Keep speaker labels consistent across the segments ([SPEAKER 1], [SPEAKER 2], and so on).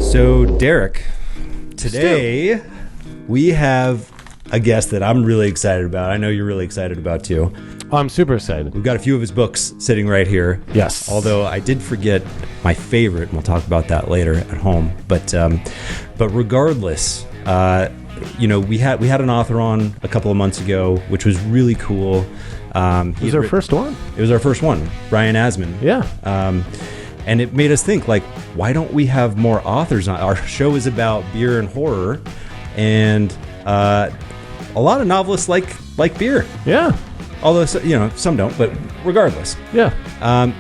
[SPEAKER 1] So, Derek, today we have a guest that I'm really excited about. I know you're really excited about too.
[SPEAKER 2] I'm super excited.
[SPEAKER 1] We've got a few of his books sitting right here.
[SPEAKER 2] Yes.
[SPEAKER 1] Although I did forget my favorite, and we'll talk about that later at home. But regardless, we had an author on a couple of months ago, which was really cool.
[SPEAKER 2] It was our first one.
[SPEAKER 1] It was our first one, Brian Asman.
[SPEAKER 2] Yeah.
[SPEAKER 1] And it made us think, like, why don't we have more authors on? Our show is about beer and horror, and a lot of novelists like beer.
[SPEAKER 2] Yeah.
[SPEAKER 1] Although, some don't, but regardless.
[SPEAKER 2] Yeah.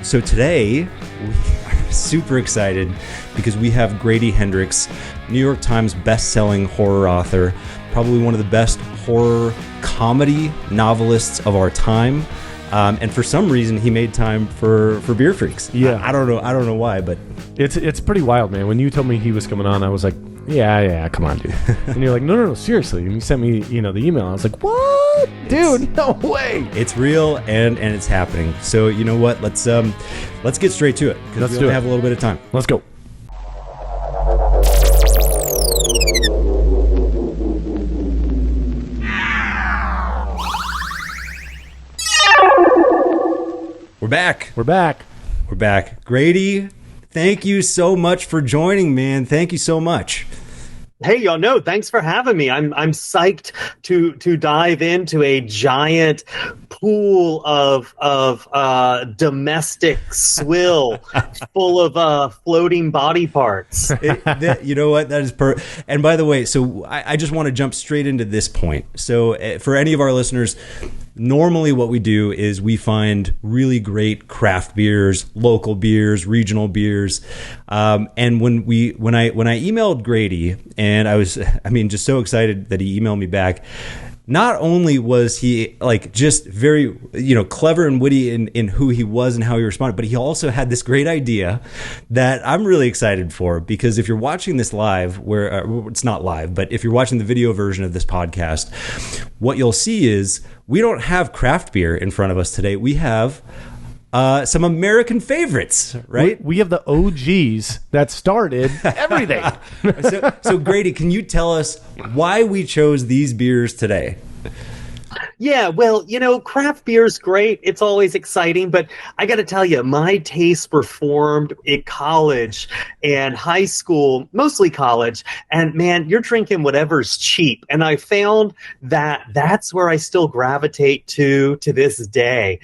[SPEAKER 1] So today, we are super excited because we have Grady Hendrix, New York Times best-selling horror author, probably one of the best horror comedy novelists of our time. And for some reason, he made time for Beer Freaks.
[SPEAKER 2] Yeah.
[SPEAKER 1] I don't know why, but
[SPEAKER 2] It's pretty wild, man. When you told me he was coming on, I was like, yeah, come on, dude. And you're like, no, seriously. And you sent me, the email. I was like, what? Dude, no way.
[SPEAKER 1] it's real and it's happening. So you know what? Let's get straight to it because we only have a little bit of time.
[SPEAKER 2] Let's go.
[SPEAKER 1] We're back. Grady, thank you so much for joining, man. Thank you so much.
[SPEAKER 3] Hey, y'all, no, thanks for having me. I'm psyched to dive into a giant pool of domestic swill full of floating body parts.
[SPEAKER 1] You know what? That is And by the way, so I just want to jump straight into this point. So for any of our listeners, normally what we do is we find really great craft beers, local beers, regional beers. And when I emailed Grady, and I was just so excited that he emailed me back. Not only was he just very, clever and witty in who he was and how he responded, but he also had this great idea that I'm really excited for, because if you're watching this live, where it's not live, but if you're watching the video version of this podcast, what you'll see is we don't have craft beer in front of us today. We have some American favorites, right?
[SPEAKER 2] We have the OGs that started everything.
[SPEAKER 1] So Grady, can you tell us why we chose these beers today?
[SPEAKER 3] Yeah, well, craft beer's great. It's always exciting, but I got to tell you, my tastes were formed in college and high school, mostly college. And man, you're drinking whatever's cheap. And I found that that's where I still gravitate to this day.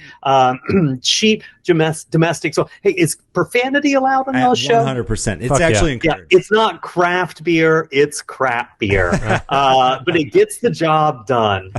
[SPEAKER 3] Cheap domestic. So, hey, is profanity allowed on the show?
[SPEAKER 1] 100%. It's actually encouraged.
[SPEAKER 3] Yeah, it's not craft beer, it's crap beer. But it gets the job done.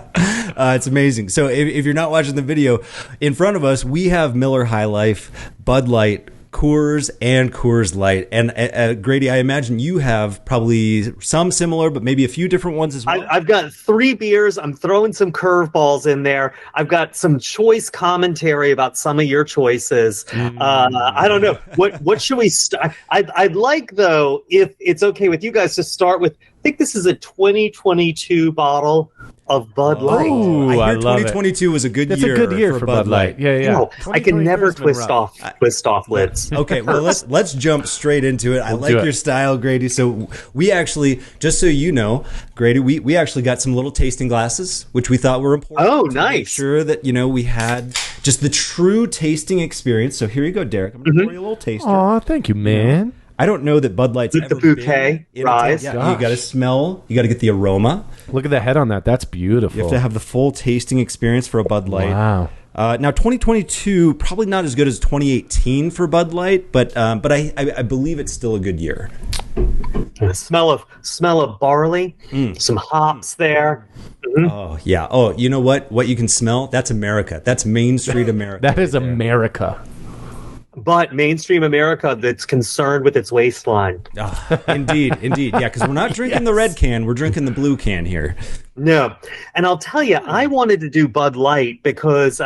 [SPEAKER 1] It's amazing. So if you're not watching the video, in front of us, we have Miller High Life, Bud Light, Coors, and Coors Light. And Grady, I imagine you have probably some similar, but maybe a few different ones as well.
[SPEAKER 3] I've got 3 beers. I'm throwing some curveballs in there. I've got some choice commentary about some of your choices. I don't know. What should we start? I'd like, though, if it's okay with you guys, to start with, I think this is a 2022 bottle of Bud Light.
[SPEAKER 1] Oh, I hear 2022 was a good year.
[SPEAKER 2] It's a good year for Bud Light. Yeah.
[SPEAKER 3] No, I can never twist off lids.
[SPEAKER 1] Okay, well let's jump straight into it. I like your style, Grady. So we actually, just so you know, Grady, we actually got some little tasting glasses, which we thought were important.
[SPEAKER 3] Oh,
[SPEAKER 1] to
[SPEAKER 3] nice.
[SPEAKER 1] make sure that we had just the true tasting experience. So here you go, Derek. I'm going to pour you a little taster.
[SPEAKER 2] Aw, thank you, man.
[SPEAKER 1] I don't know that Bud Light's
[SPEAKER 3] With the bouquet rise.
[SPEAKER 1] You got to smell. You got to get the aroma.
[SPEAKER 2] Look at the head on that. That's beautiful.
[SPEAKER 1] You have to have the full tasting experience for a Bud Light.
[SPEAKER 2] Wow.
[SPEAKER 1] Now, 2022 probably not as good as 2018 for Bud Light, but I believe it's still a good year.
[SPEAKER 3] The smell of barley, some hops there. Mm-hmm.
[SPEAKER 1] Oh yeah. Oh, you know what? What you can smell? That's America. That's Main Street America.
[SPEAKER 2] That is America.
[SPEAKER 3] But mainstream America that's concerned with its waistline.
[SPEAKER 1] Oh, indeed. Yeah, because we're not drinking the red can. We're drinking the blue can here.
[SPEAKER 3] No. And I'll tell you, I wanted to do Bud Light because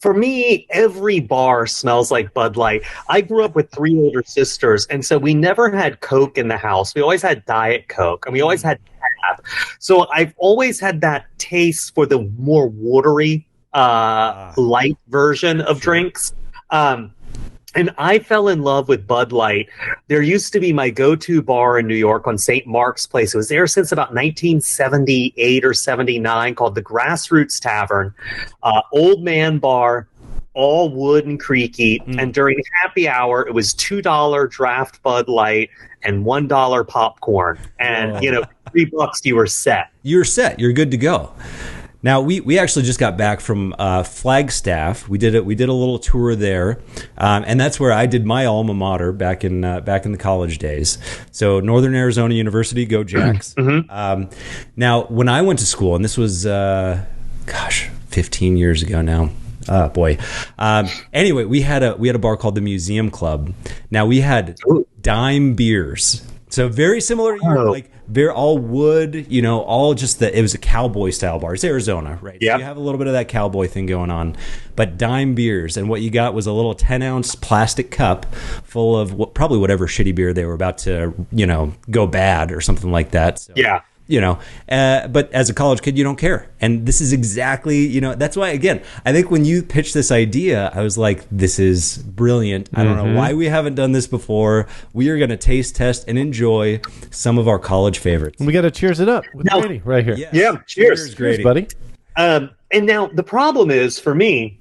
[SPEAKER 3] for me, every bar smells like Bud Light. I grew up with 3 older sisters, and so we never had Coke in the house. We always had Diet Coke, and we always had Tab. So I've always had that taste for the more watery, light version of drinks. And I fell in love with Bud Light. There used to be my go-to bar in New York on St. Mark's Place. It was there since about 1978 or 79, called the Grassroots Tavern. Old man bar, all wood and creaky. And during happy hour, it was $2 draft Bud Light and $1 popcorn. And, $3, you were set.
[SPEAKER 1] You're set. You're good to go. Now we actually just got back from Flagstaff. We did a little tour there, and that's where I did my alma mater back in the college days. So Northern Arizona University, go Jacks. Now when I went to school, and this was 15 years ago now. Oh boy. Anyway, we had a bar called the Museum Club. Now we had dime beers. So very similar to your, like, they're all wood, all just it was a cowboy style bar. It's Arizona, right?
[SPEAKER 3] Yeah.
[SPEAKER 1] So you have a little bit of that cowboy thing going on, but dime beers. And what you got was a little 10-ounce plastic cup full of probably whatever shitty beer they were about to, go bad or something like that. So,
[SPEAKER 3] yeah.
[SPEAKER 1] But as a college kid, you don't care. And this is exactly, that's why, again, I think when you pitched this idea, I was like, this is brilliant. I don't know why we haven't done this before. We are going to taste test and enjoy some of our college favorites.
[SPEAKER 2] We got to cheers it up with Grady right here.
[SPEAKER 1] Yes.
[SPEAKER 3] Yeah, cheers.
[SPEAKER 1] Grady.
[SPEAKER 2] Buddy.
[SPEAKER 3] And now the problem is, for me,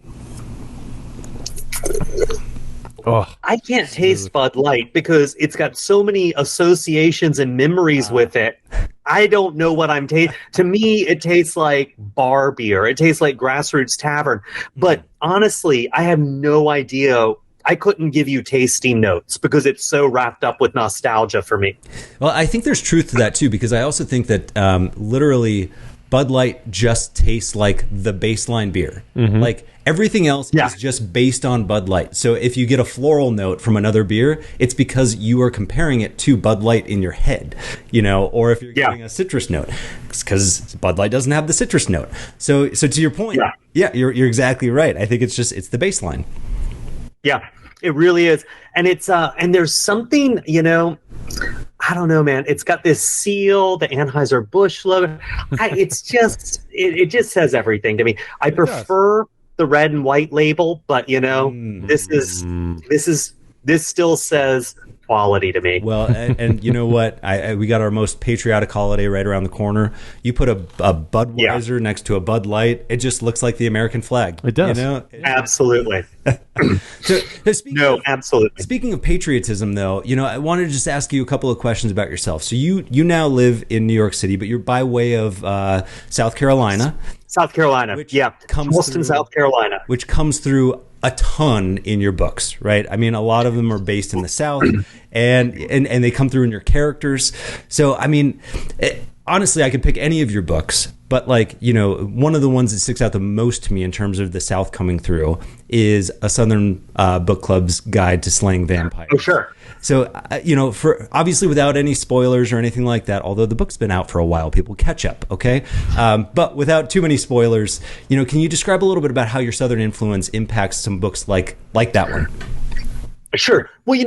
[SPEAKER 3] I can't taste Bud Light because it's got so many associations and memories with it. I don't know what I'm tasting. To me, it tastes like bar beer. It tastes like Grassroots Tavern. But honestly, I have no idea. I couldn't give you tasting notes because it's so wrapped up with nostalgia for me.
[SPEAKER 1] Well, I think there's truth to that too, because I also think that literally Bud Light just tastes like the baseline beer. Like everything else is just based on Bud Light. So if you get a floral note from another beer, it's because you are comparing it to Bud Light in your head, or if you're getting a citrus note, because Bud Light doesn't have the citrus note. So to your point, you're exactly right. I think it's the baseline. Yeah,
[SPEAKER 3] it really is. And it's and there's something, I don't know, man. It's got this seal, the Anheuser-Busch logo. It's just, it just says everything to me. I prefer the red and white label, but this still says quality to me.
[SPEAKER 1] Well, and you know what? We got our most patriotic holiday right around the corner. You put a Budweiser next to a Bud Light, it just looks like the American flag.
[SPEAKER 2] It does.
[SPEAKER 3] Absolutely. Absolutely.
[SPEAKER 1] Speaking of patriotism, though, I wanted to just ask you a couple of questions about yourself. So you now live in New York City, but you're by way of South Carolina.
[SPEAKER 3] South Carolina, Charleston, South Carolina.
[SPEAKER 1] Which comes through a ton in your books, right? I mean, a lot of them are based in the South, and they come through in your characters. So, I mean, honestly, I could pick any of your books, but one of the ones that sticks out the most to me in terms of the South coming through is A Southern Book Club's Guide to Slaying Vampires.
[SPEAKER 3] Oh, sure.
[SPEAKER 1] So, for obviously without any spoilers or anything like that, although the book's been out for a while, people catch up, okay? But without too many spoilers, can you describe a little bit about how your Southern influence impacts some books like that one?
[SPEAKER 3] Sure. Well,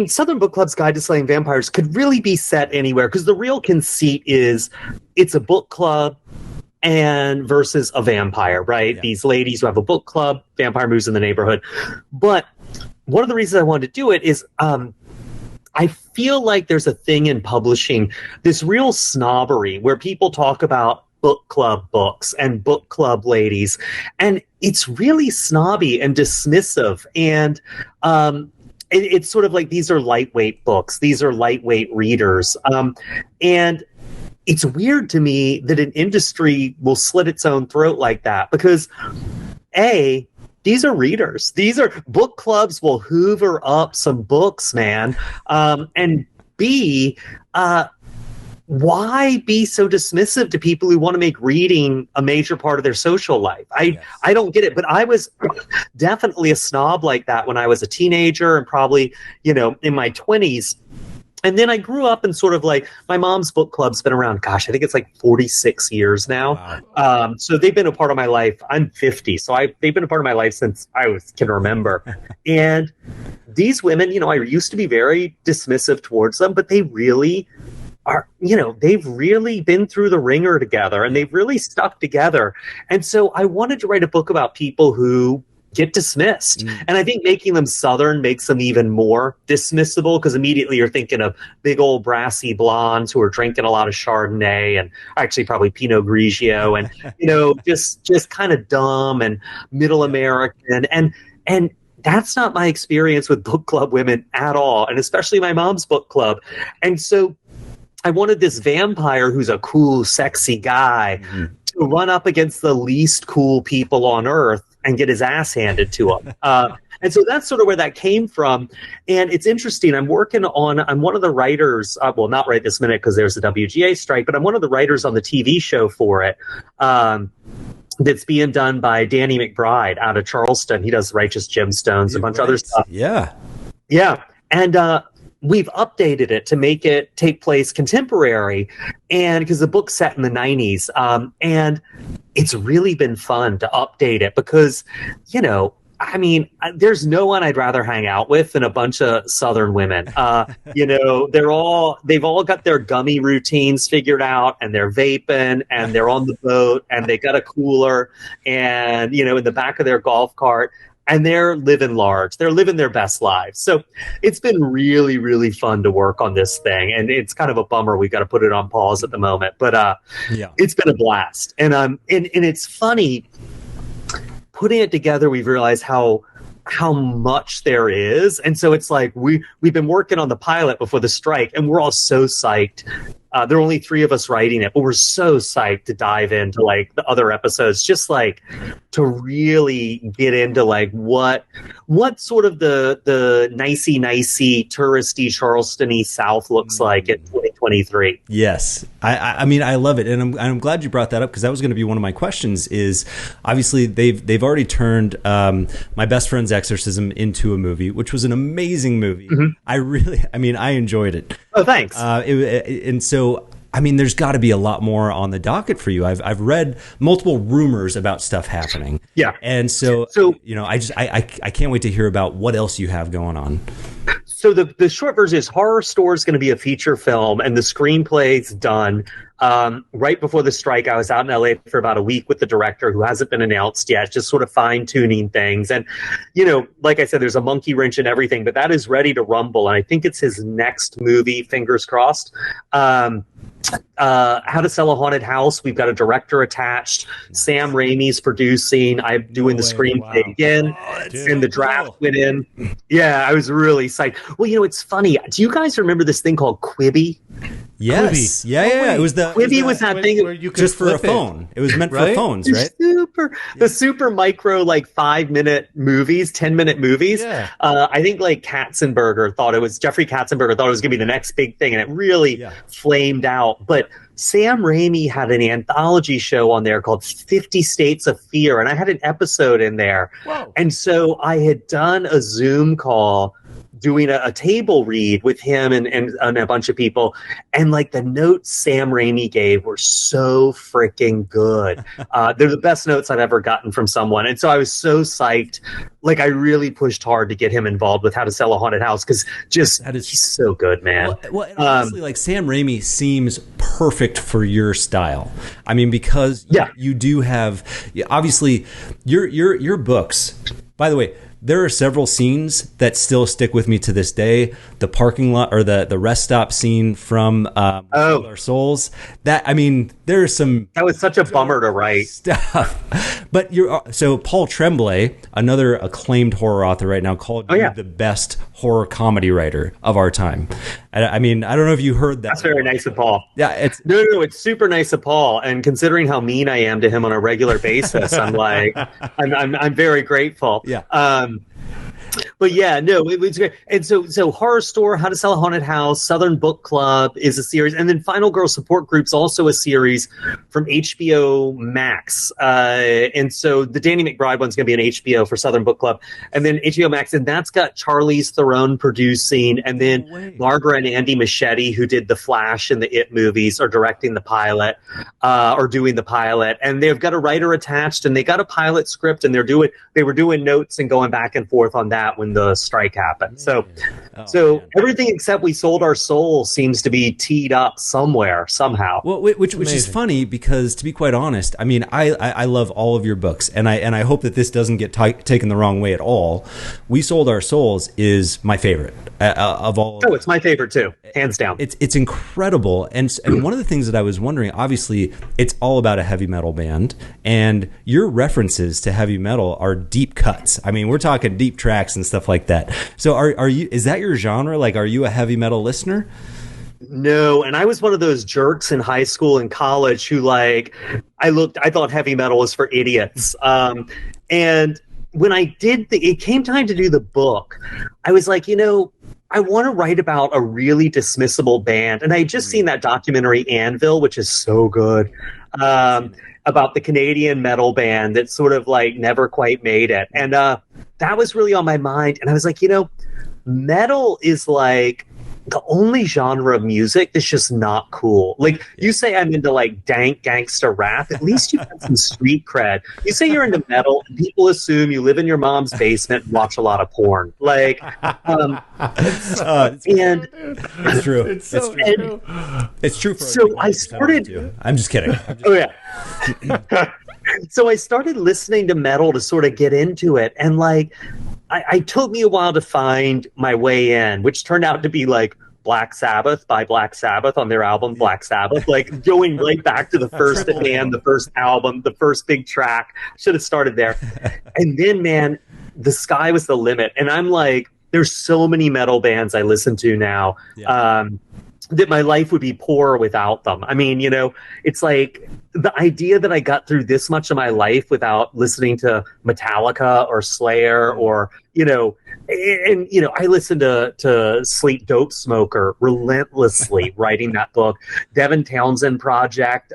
[SPEAKER 3] Southern Book Club's Guide to Slaying Vampires could really be set anywhere because the real conceit is it's a book club and versus a vampire, right? Yeah. These ladies who have a book club, vampire moves in the neighborhood. But one of the reasons I wanted to do it is I feel like there's a thing in publishing, this real snobbery where people talk about book club books and book club ladies, and it's really snobby and dismissive. And it's sort of like these are lightweight books. These are lightweight readers. And it's weird to me that an industry will slit its own throat like that because, A, these are readers. These are book clubs will hoover up some books, man. And B, why be so dismissive to people who want to make reading a major part of their social life? I don't get it. But I was definitely a snob like that when I was a teenager and probably, in my 20s. And then I grew up and sort of like my mom's book club's been around, I think it's like 46 years now. Wow. So they've been a part of my life. I'm 50. So they've been a part of my life since I can remember. And these women, I used to be very dismissive towards them, but they really are, they've really been through the ringer together and they've really stuck together. And so I wanted to write a book about people who get dismissed. And I think making them Southern makes them even more dismissible, because immediately you're thinking of big old brassy blondes who are drinking a lot of Chardonnay and actually probably Pinot Grigio and, just kind of dumb and middle American. And that's not my experience with book club women at all, and especially my mom's book club. And so I wanted this vampire who's a cool, sexy guy to run up against the least cool people on earth and get his ass handed to him. And so that's sort of where that came from. And it's interesting. I'm one of the writers, well, not right this minute because there's a WGA strike, but I'm one of the writers on the TV show for it. That's being done by Danny McBride out of Charleston. He does Righteous Gemstones, a bunch of other stuff.
[SPEAKER 1] Yeah.
[SPEAKER 3] Yeah. And we've updated it to make it take place contemporary, and because the book's set in the 90s. And it's really been fun to update it because, there's no one I'd rather hang out with than a bunch of Southern women. They've all got their gummy routines figured out, and they're vaping, and they're on the boat, and they got a cooler, and, in the back of their golf cart, and they're living large. They're living their best lives. So it's been really, really fun to work on this thing. And it's kind of a bummer we've got to put it on pause at the moment. But it's been a blast. And it's funny. Putting it together, we've realized how much there is. And so it's like we've been working on the pilot before the strike, and we're all so psyched. There are only 3 of us writing it, but we're so psyched to dive into like the other episodes, just like to really get into like what sort of the nicey touristy Charleston-y South looks like in 2023.
[SPEAKER 1] Yes. I mean, I love it. And I'm glad you brought that up, because that was going to be one of my questions. Is obviously they've already turned My Best Friend's Exorcism into a movie, which was an amazing movie. I enjoyed it.
[SPEAKER 3] Oh, thanks.
[SPEAKER 1] And so, there's got to be a lot more on the docket for you. I've read multiple rumors about stuff happening.
[SPEAKER 3] Yeah.
[SPEAKER 1] And so I can't wait to hear about what else you have going on.
[SPEAKER 3] So the short version is Horrorstor is going to be a feature film, and the screenplay's done. Right before the strike, I was out in LA for about a week with the director, who hasn't been announced yet, just sort of fine-tuning things. And, like I said, there's a monkey wrench and everything, but that is ready to rumble. And I think it's his next movie, fingers crossed. How to Sell a Haunted House. We've got a director attached. Sam Raimi's producing. I'm doing the screenplay again. And the draft went in. Yeah, I was really psyched. Well, it's funny. Do you guys remember this thing called Quibi?
[SPEAKER 1] Yes.
[SPEAKER 2] Quibi.
[SPEAKER 1] Yeah. It was
[SPEAKER 3] Quibi was that thing
[SPEAKER 2] where you could
[SPEAKER 1] just for a
[SPEAKER 2] flip
[SPEAKER 1] phone. It was meant for phones, right?
[SPEAKER 3] The super micro, like 5-minute movies, 10-minute movies.
[SPEAKER 2] Yeah.
[SPEAKER 3] I think like Jeffrey Katzenberger thought it was going to be the next big thing, and it really flamed out. But Sam Raimi had an anthology show on there called 50 States of Fear, and I had an episode in there.
[SPEAKER 2] Whoa.
[SPEAKER 3] And so I had done a Zoom call doing a table read with him and a bunch of people. And like the notes Sam Raimi gave were so freaking good. They're the best notes I've ever gotten from someone. And so I was so psyched. Like I really pushed hard to get him involved with How to Sell a Haunted House, because he's so good, man.
[SPEAKER 1] Well, and honestly, like Sam Raimi seems perfect for your style. Because you do have, obviously your books, by the way, there are several scenes that still stick with me to this day. The parking lot, or the rest stop scene from Our Souls. There's some. That
[SPEAKER 3] was such a bummer to write
[SPEAKER 1] stuff. But so Paul Tremblay, another acclaimed horror author right now, called you the best horror comedy writer of our time. I don't know if you heard that.
[SPEAKER 3] That's very nice of Paul.
[SPEAKER 1] Yeah, it's
[SPEAKER 3] it's super nice of Paul. And considering how mean I am to him on a regular basis, I'm like, I'm very grateful.
[SPEAKER 1] Yeah.
[SPEAKER 3] But it was great. And so Horrorstor, How to Sell a Haunted House, Southern Book Club is a series, and then Final Girl Support Group's also a series from HBO Max. And so the Danny McBride one's going to be an HBO for Southern Book Club, and then HBO Max, and that's got Charlize Theron producing, and then Barbara and Andy Machete, who did The Flash and the It movies, are directing the pilot, or doing the pilot, and they've got a writer attached, and they got a pilot script, and they were doing notes and going back and forth on that when the strike happened. So So
[SPEAKER 1] man.
[SPEAKER 3] everything except We Sold Our Soul seems to be teed up somewhere, somehow.
[SPEAKER 1] Well, which is funny because, to be quite honest, I mean, I love all of your books, and I hope that this doesn't get taken the wrong way at all. We Sold Our Souls is my favorite of all.
[SPEAKER 3] Oh, it's my favorite too, hands down.
[SPEAKER 1] It's incredible, and one of the things that I was wondering, obviously, it's all about a heavy metal band, and your references to heavy metal are deep cuts. I mean, we're talking deep tracks and stuff like that. So, are you? Is that your genre? Like, are you a heavy metal listener?
[SPEAKER 3] No, and I was one of those jerks in high school and college who, like, I thought heavy metal was for idiots. And when it came time to do the book, I was like, I want to write about a really dismissible band. And I had just seen that documentary Anvil, which is so good, about the Canadian metal band that sort of like never quite made it. And that was really on my mind. And I was like, metal is like the only genre of music that's just not cool. Like, you say I'm into like dank gangster rap, at least you've got some street cred. You say you're into metal, and people assume you live in your mom's basement and watch a lot of porn. Like, and
[SPEAKER 1] it's true.
[SPEAKER 2] It's so true.
[SPEAKER 1] It's true. For
[SPEAKER 3] so I started.
[SPEAKER 1] I'm just kidding.
[SPEAKER 3] Oh yeah. So I started listening to metal to sort of get into it, and like, I took me a while to find my way in, which turned out to be like Black Sabbath by Black Sabbath on their album Black Sabbath, like going right back to the first band, the first album, the first big track. Should have started there. And then, man, the sky was the limit. And I'm like, there's so many metal bands I listen to now. That my life would be poor without them. I mean, it's like the idea that I got through this much of my life without listening to Metallica or Slayer or, I listened to Sleep Dope Smoker relentlessly writing that book, Devin Townsend Project,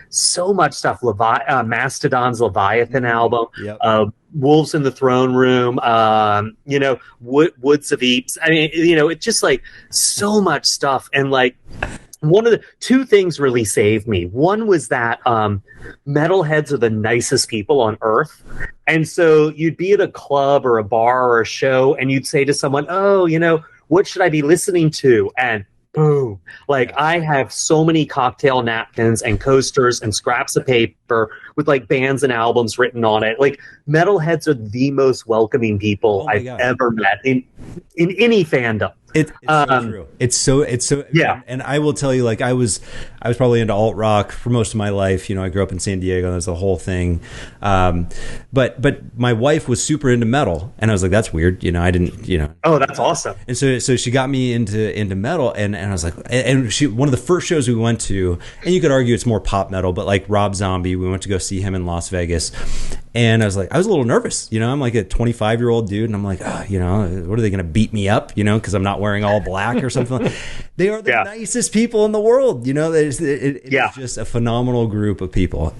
[SPEAKER 3] so much stuff, Mastodon's Leviathan album, Wolves in the Throne Room, Woods of Eeps. I mean, it's just like so much stuff. And like, one of the two things really saved me. One was that metalheads are the nicest people on earth. And so you'd be at a club or a bar or a show and you'd say to someone, oh, what should I be listening to? And boom. Like, I have so many cocktail napkins and coasters and scraps of paper with like bands and albums written on it. Like, metalheads are the most welcoming people I've ever met in any fandom.
[SPEAKER 1] It's so true. It's so
[SPEAKER 3] yeah.
[SPEAKER 1] And I will tell you, like, I was probably into alt rock for most of my life. I grew up in San Diego, and there's the whole thing. But my wife was super into metal, and I was like, that's weird. I didn't.
[SPEAKER 3] Oh, that's awesome.
[SPEAKER 1] And so she got me into metal, and I was like, and one of the first shows we went to, and you could argue it's more pop metal, but like Rob Zombie, we went to go see him in Las Vegas. And I was a little nervous, I'm like a 25-year-old dude, and I'm like, what are they going to beat me up, because I'm not wearing all black or something. They are the nicest people in the world, it's just a phenomenal group of people.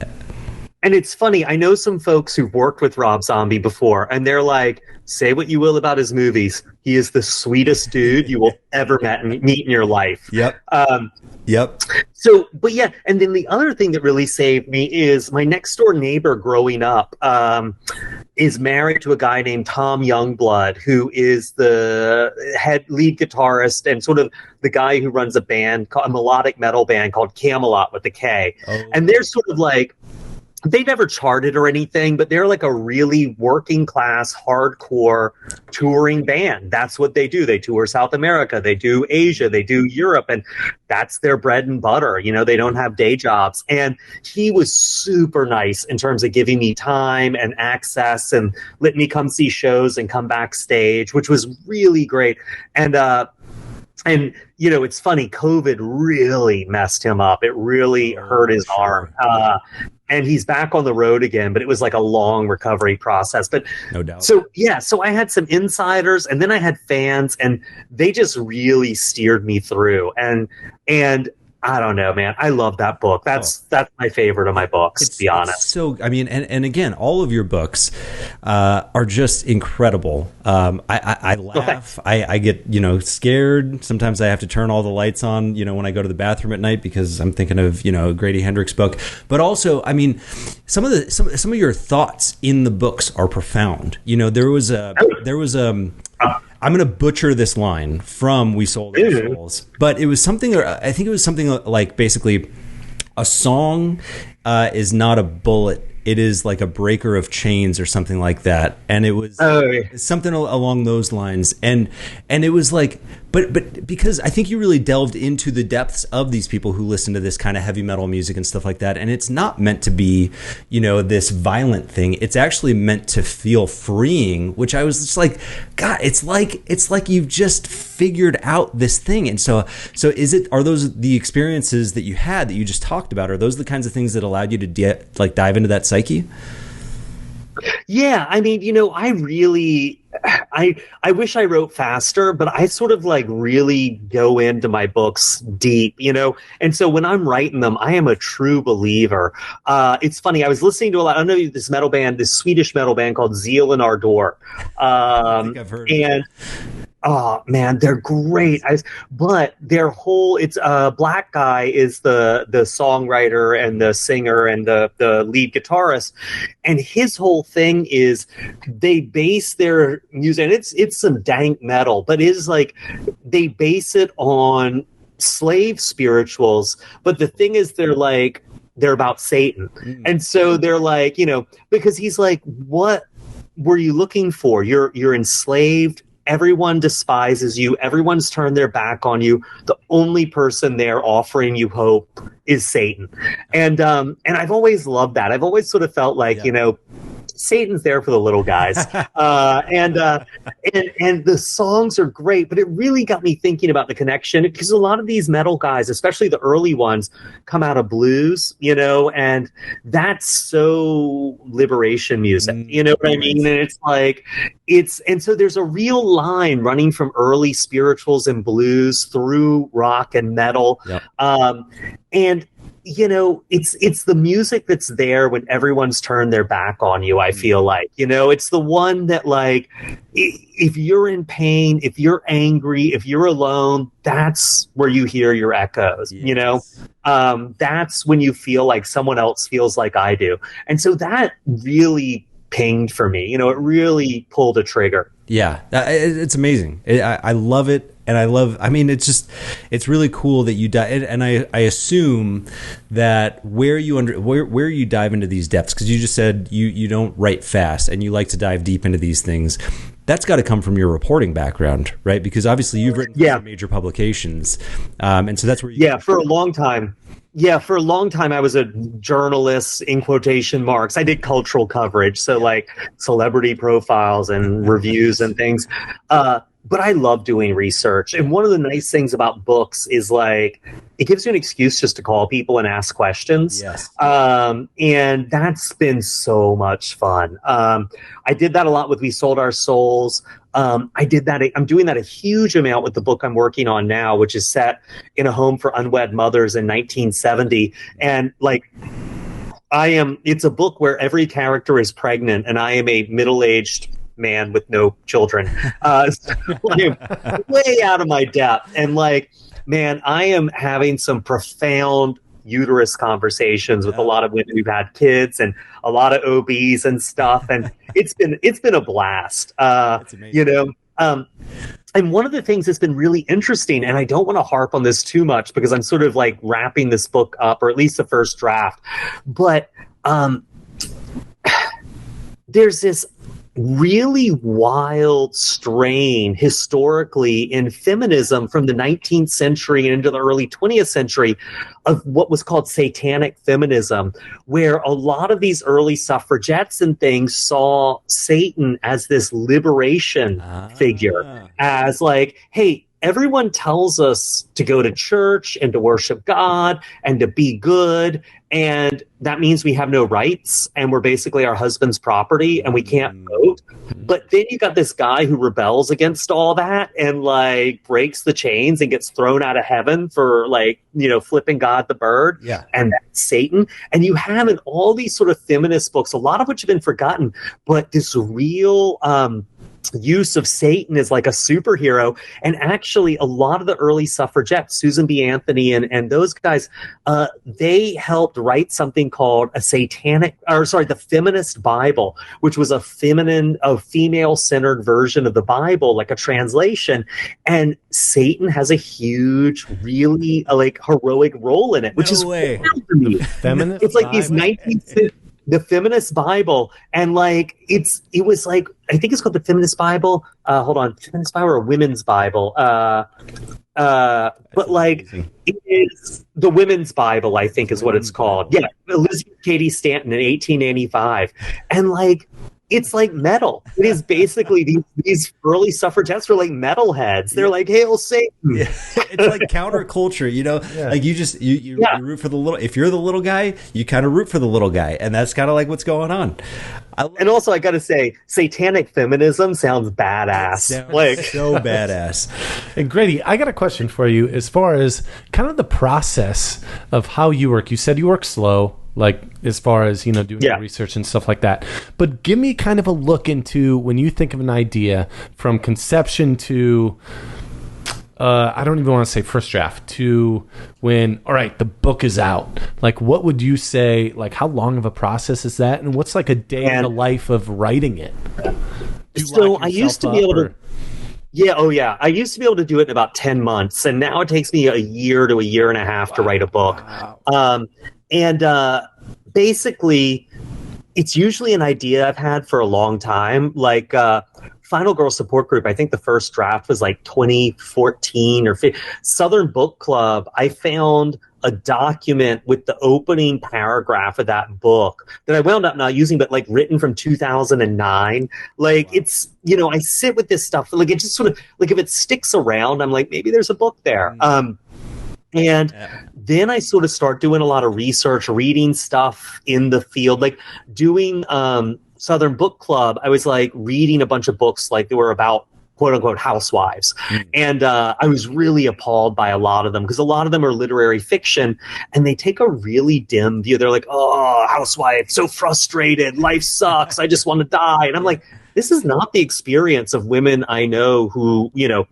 [SPEAKER 3] And it's funny, I know some folks who've worked with Rob Zombie before, and they're like, say what you will about his movies, he is the sweetest dude you will ever meet in your life.
[SPEAKER 1] Yep.
[SPEAKER 3] So, but yeah, and then the other thing that really saved me is my next door neighbor growing up is married to a guy named Tom Youngblood, who is the lead guitarist and sort of the guy who runs a melodic metal band called Camelot with a K. Oh. And they're sort of like, they never charted or anything, but they're like a really working class, hardcore touring band. That's what they do. They tour South America, they do Asia, they do Europe, and that's their bread and butter. They don't have day jobs. And he was super nice in terms of giving me time and access and letting me come see shows and come backstage, which was really great. And it's funny, COVID really messed him up. It really hurt his arm. And he's back on the road again, but it was like a long recovery process. But
[SPEAKER 1] no doubt.
[SPEAKER 3] So I had some insiders, and then I had fans, and they just really steered me through. And I don't know, man. I love that book. That's my favorite of my books, to be honest.
[SPEAKER 1] So, I mean, and again, all of your books are just incredible. I laugh. Okay. I get, scared. Sometimes I have to turn all the lights on, when I go to the bathroom at night because I'm thinking of, a Grady Hendrix book. But also, I mean, some of your thoughts in the books are profound. There was I'm going to butcher this line from We Sold Our Souls, but it was something, I think it was something like basically a song is not a bullet. It is like a breaker of chains or something like that. And it was something along those lines. And it was like, but because I think you really delved into the depths of these people who listen to this kind of heavy metal music and stuff like that. And it's not meant to be, this violent thing. It's actually meant to feel freeing, which I was just like, God, it's like you've just figured out this thing. And so are those the experiences that you had that you just talked about? Are those the kinds of things that allowed you to dive into that psyche?
[SPEAKER 3] Yeah, I mean, I really, I wish I wrote faster, but I sort of like really go into my books deep, and so when I'm writing them, I am a true believer. It's funny, I was listening to I don't know, this Swedish metal band called Zeal and Ardor.
[SPEAKER 1] I think I've heard of it.
[SPEAKER 3] Oh man, they're great. But their whole Black Guy is the songwriter and the singer and the lead guitarist, and his whole thing is they base their music, and it's some dank metal, but it is like they base it on slave spirituals. But the thing is, they're about Satan, and so they're like, because he's like, what were you looking for? You're enslaved. Everyone despises you. Everyone's turned their back on you. The only person there offering you hope is Satan. And I've always loved that. I've always sort of felt like, Satan's there for the little guys. And the songs are great, but it really got me thinking about the connection, because a lot of these metal guys, especially the early ones, come out of blues, and that's so liberation music, you know what I mean? And it's like, and so there's a real line running from early spirituals and blues through rock and metal. Yep. And it's the music that's there when everyone's turned their back on you. I feel like, it's the one that, like, if you're in pain, if you're angry, if you're alone, that's where you hear your echoes, that's when you feel like someone else feels like I do. And so that really pinged for me, it really pulled a trigger.
[SPEAKER 1] Yeah, it's amazing. I love it. And it's really cool that you dive, and I assume that where you dive into these depths, because you just said you don't write fast and you like to dive deep into these things. That's got to come from your reporting background, right? Because obviously you've written for major publications, and so that's where you.
[SPEAKER 3] For a long time. Yeah, for a long time, I was a journalist, in quotation marks. I did cultural coverage, so like celebrity profiles and reviews and things. But I love doing research. And one of the nice things about books is, like, it gives you an excuse just to call people and ask questions.
[SPEAKER 1] Yes.
[SPEAKER 3] And that's been so much fun. I did that a lot with We Sold Our Souls. I'm doing that a huge amount with the book I'm working on now, which is set in a home for unwed mothers in 1970. And like, it's a book where every character is pregnant, and I am a middle-aged man with no children. So I'm way out of my depth. And like, man, I am having some profound uterus conversations with a lot of women who've had kids and a lot of OBs and stuff. And it's been a blast. That's amazing. And one of the things that's been really interesting, and I don't want to harp on this too much because I'm sort of like wrapping this book up, or at least the first draft, but there's this really wild strain historically in feminism from the 19th century and into the early 20th century of what was called satanic feminism, where a lot of these early suffragettes and things saw Satan as this liberation figure, as like, hey, everyone tells us to go to church and to worship God and to be good. And that means we have no rights and we're basically our husband's property and we can't vote. But then you got this guy who rebels against all that and like breaks the chains and gets thrown out of heaven for like, flipping God the bird.
[SPEAKER 1] Yeah.
[SPEAKER 3] And that's Satan. And you have in all these sort of feminist books, a lot of which have been forgotten, but this real use of Satan as like a superhero. And actually, a lot of the early suffragettes, Susan B. Anthony and those guys, they helped write something called the Feminist Bible, which was a female-centered version of the Bible, like a translation. And Satan has a huge, really like heroic role in it, which is
[SPEAKER 1] way.
[SPEAKER 3] For me.
[SPEAKER 2] Feminist
[SPEAKER 3] It's like
[SPEAKER 2] Bible?
[SPEAKER 3] these 1950s. The Feminist Bible, and like it was like, I think it's called the Feminist Bible. Hold on, Feminist Bible or Women's Bible? But like it is the Women's Bible, I think is what it's called. Yeah, Elizabeth Cady Stanton in 1885, and like it's like metal. It is basically these early suffragettes were like metalheads. They're like, "Hail Satan!"
[SPEAKER 1] Yeah. It's like counterculture, you know.
[SPEAKER 2] Yeah.
[SPEAKER 1] Like you root for the little. If you're the little guy, you kind of root for the little guy, and that's kind of like what's going on.
[SPEAKER 3] And also, I got to say, satanic feminism sounds badass.
[SPEAKER 1] Sounds
[SPEAKER 3] Like
[SPEAKER 1] so badass.
[SPEAKER 2] And Grady, I got a question for you as far as kind of the process of how you work. You said you work slow, like as far as, you know, doing research and stuff like that. But give me kind of a look into when you think of an idea from conception to, I don't even want to say first draft, to when, all right, the book is out. Like, what would you say, like, how long of a process is that? And what's like a day in the life of writing it?
[SPEAKER 3] So I used to be able to. Yeah, I used to be able to do it in about 10 months, and now it takes me a year to a year and a half to write a book. Basically, it's usually an idea I've had for a long time. Like Final Girl Support Group, I think the first draft was like 2014 or 15. Southern Book Club, I found a document with the opening paragraph of that book that I wound up not using, but like written from 2009. Like it's, you know, I sit with this stuff. Like it just sort of, like if it sticks around, I'm like, maybe there's a book there. Then I sort of start doing a lot of research, reading stuff in the field, like doing Southern Book Club. I was like reading a bunch of books, like they were about quote unquote housewives. And I was really appalled by a lot of them because a lot of them are literary fiction and they take a really dim view. They're like, oh, housewife, so frustrated. Life sucks. I just want to die. And I'm like, this is not the experience of women I know who, you know,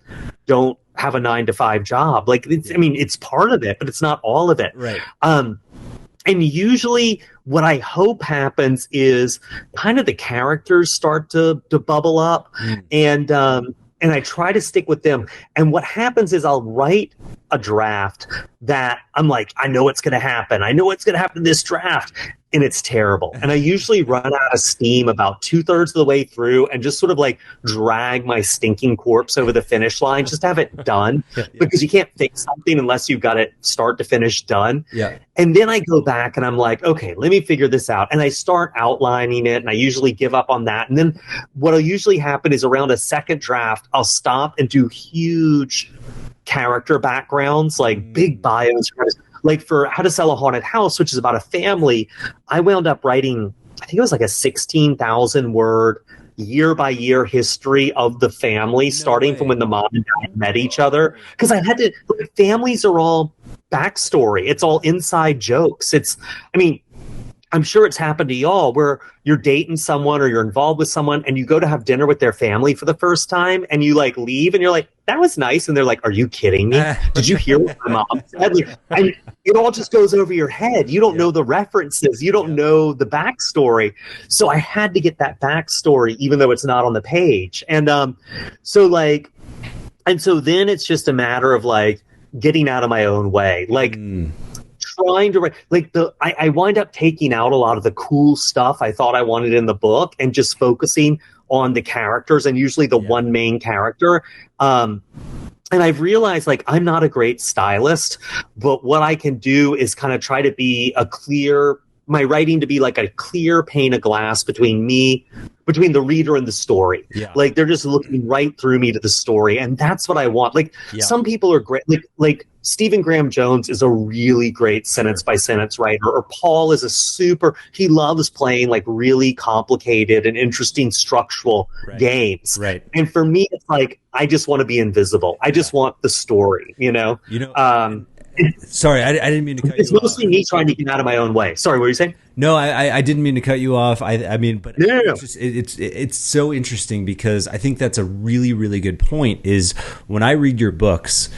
[SPEAKER 3] don't have a 9-to-5 job. Like, it's, I mean, it's part of it, but it's not all of it.
[SPEAKER 1] Right.
[SPEAKER 3] And usually what I hope happens is kind of the characters start to bubble up and I try to stick with them. And what happens is I'll write a draft that I'm like, I know what's going to happen. I know what's going to happen in this draft. And it's terrible. And I usually run out of steam about 2/3 of the way through and just sort of like drag my stinking corpse over the finish line, just to have it done. Because you can't fix something unless you've got it start to finish done.
[SPEAKER 1] Yeah.
[SPEAKER 3] And then I go back and I'm like, okay, let me figure this out. And I start outlining it and I usually give up on that. And then what'll usually happen is around a second draft, I'll stop and do huge character backgrounds, like big bios. Like for How to Sell a Haunted House, which is about a family, I wound up writing, I think it was like a 16,000 word year by year history of the family, starting from when the mom and dad met each other. Because I had to, families are all backstory. It's all inside jokes. It's, I mean, I'm sure it's happened to y'all where you're dating someone or you're involved with someone and you go to have dinner with their family for the first time and you like leave and you're like, that was nice. And they're like, are you kidding me? Did you hear what my mom said? And it all just goes over your head. You don't know the references. You don't know the backstory. So I had to get that backstory, even though it's not on the page. And so then it's just a matter of like getting out of my own way. Like, trying to write, like I wind up taking out a lot of the cool stuff I thought I wanted in the book and just focusing on the characters and usually the one main character. And I've realized like I'm not a great stylist, but what I can do is kind of try to be my writing to be like a clear pane of glass between the reader and the story. Yeah. Like they're just looking right through me to the story. And that's what I want. Like some people are great. Like Stephen Graham Jones is a really great sentence by sentence writer, or Paul is he loves playing like really complicated and interesting structural games. Right. And for me, it's like, I just want to be invisible. I just want the story, you know?
[SPEAKER 1] Sorry, I didn't mean to cut you off.
[SPEAKER 3] It's mostly me trying to get out of my own way. Sorry, what were you saying?
[SPEAKER 1] No, I didn't mean to cut you off. I mean, but
[SPEAKER 3] No.
[SPEAKER 1] it's so interesting because I think that's a really, really good point. Is when I read your books,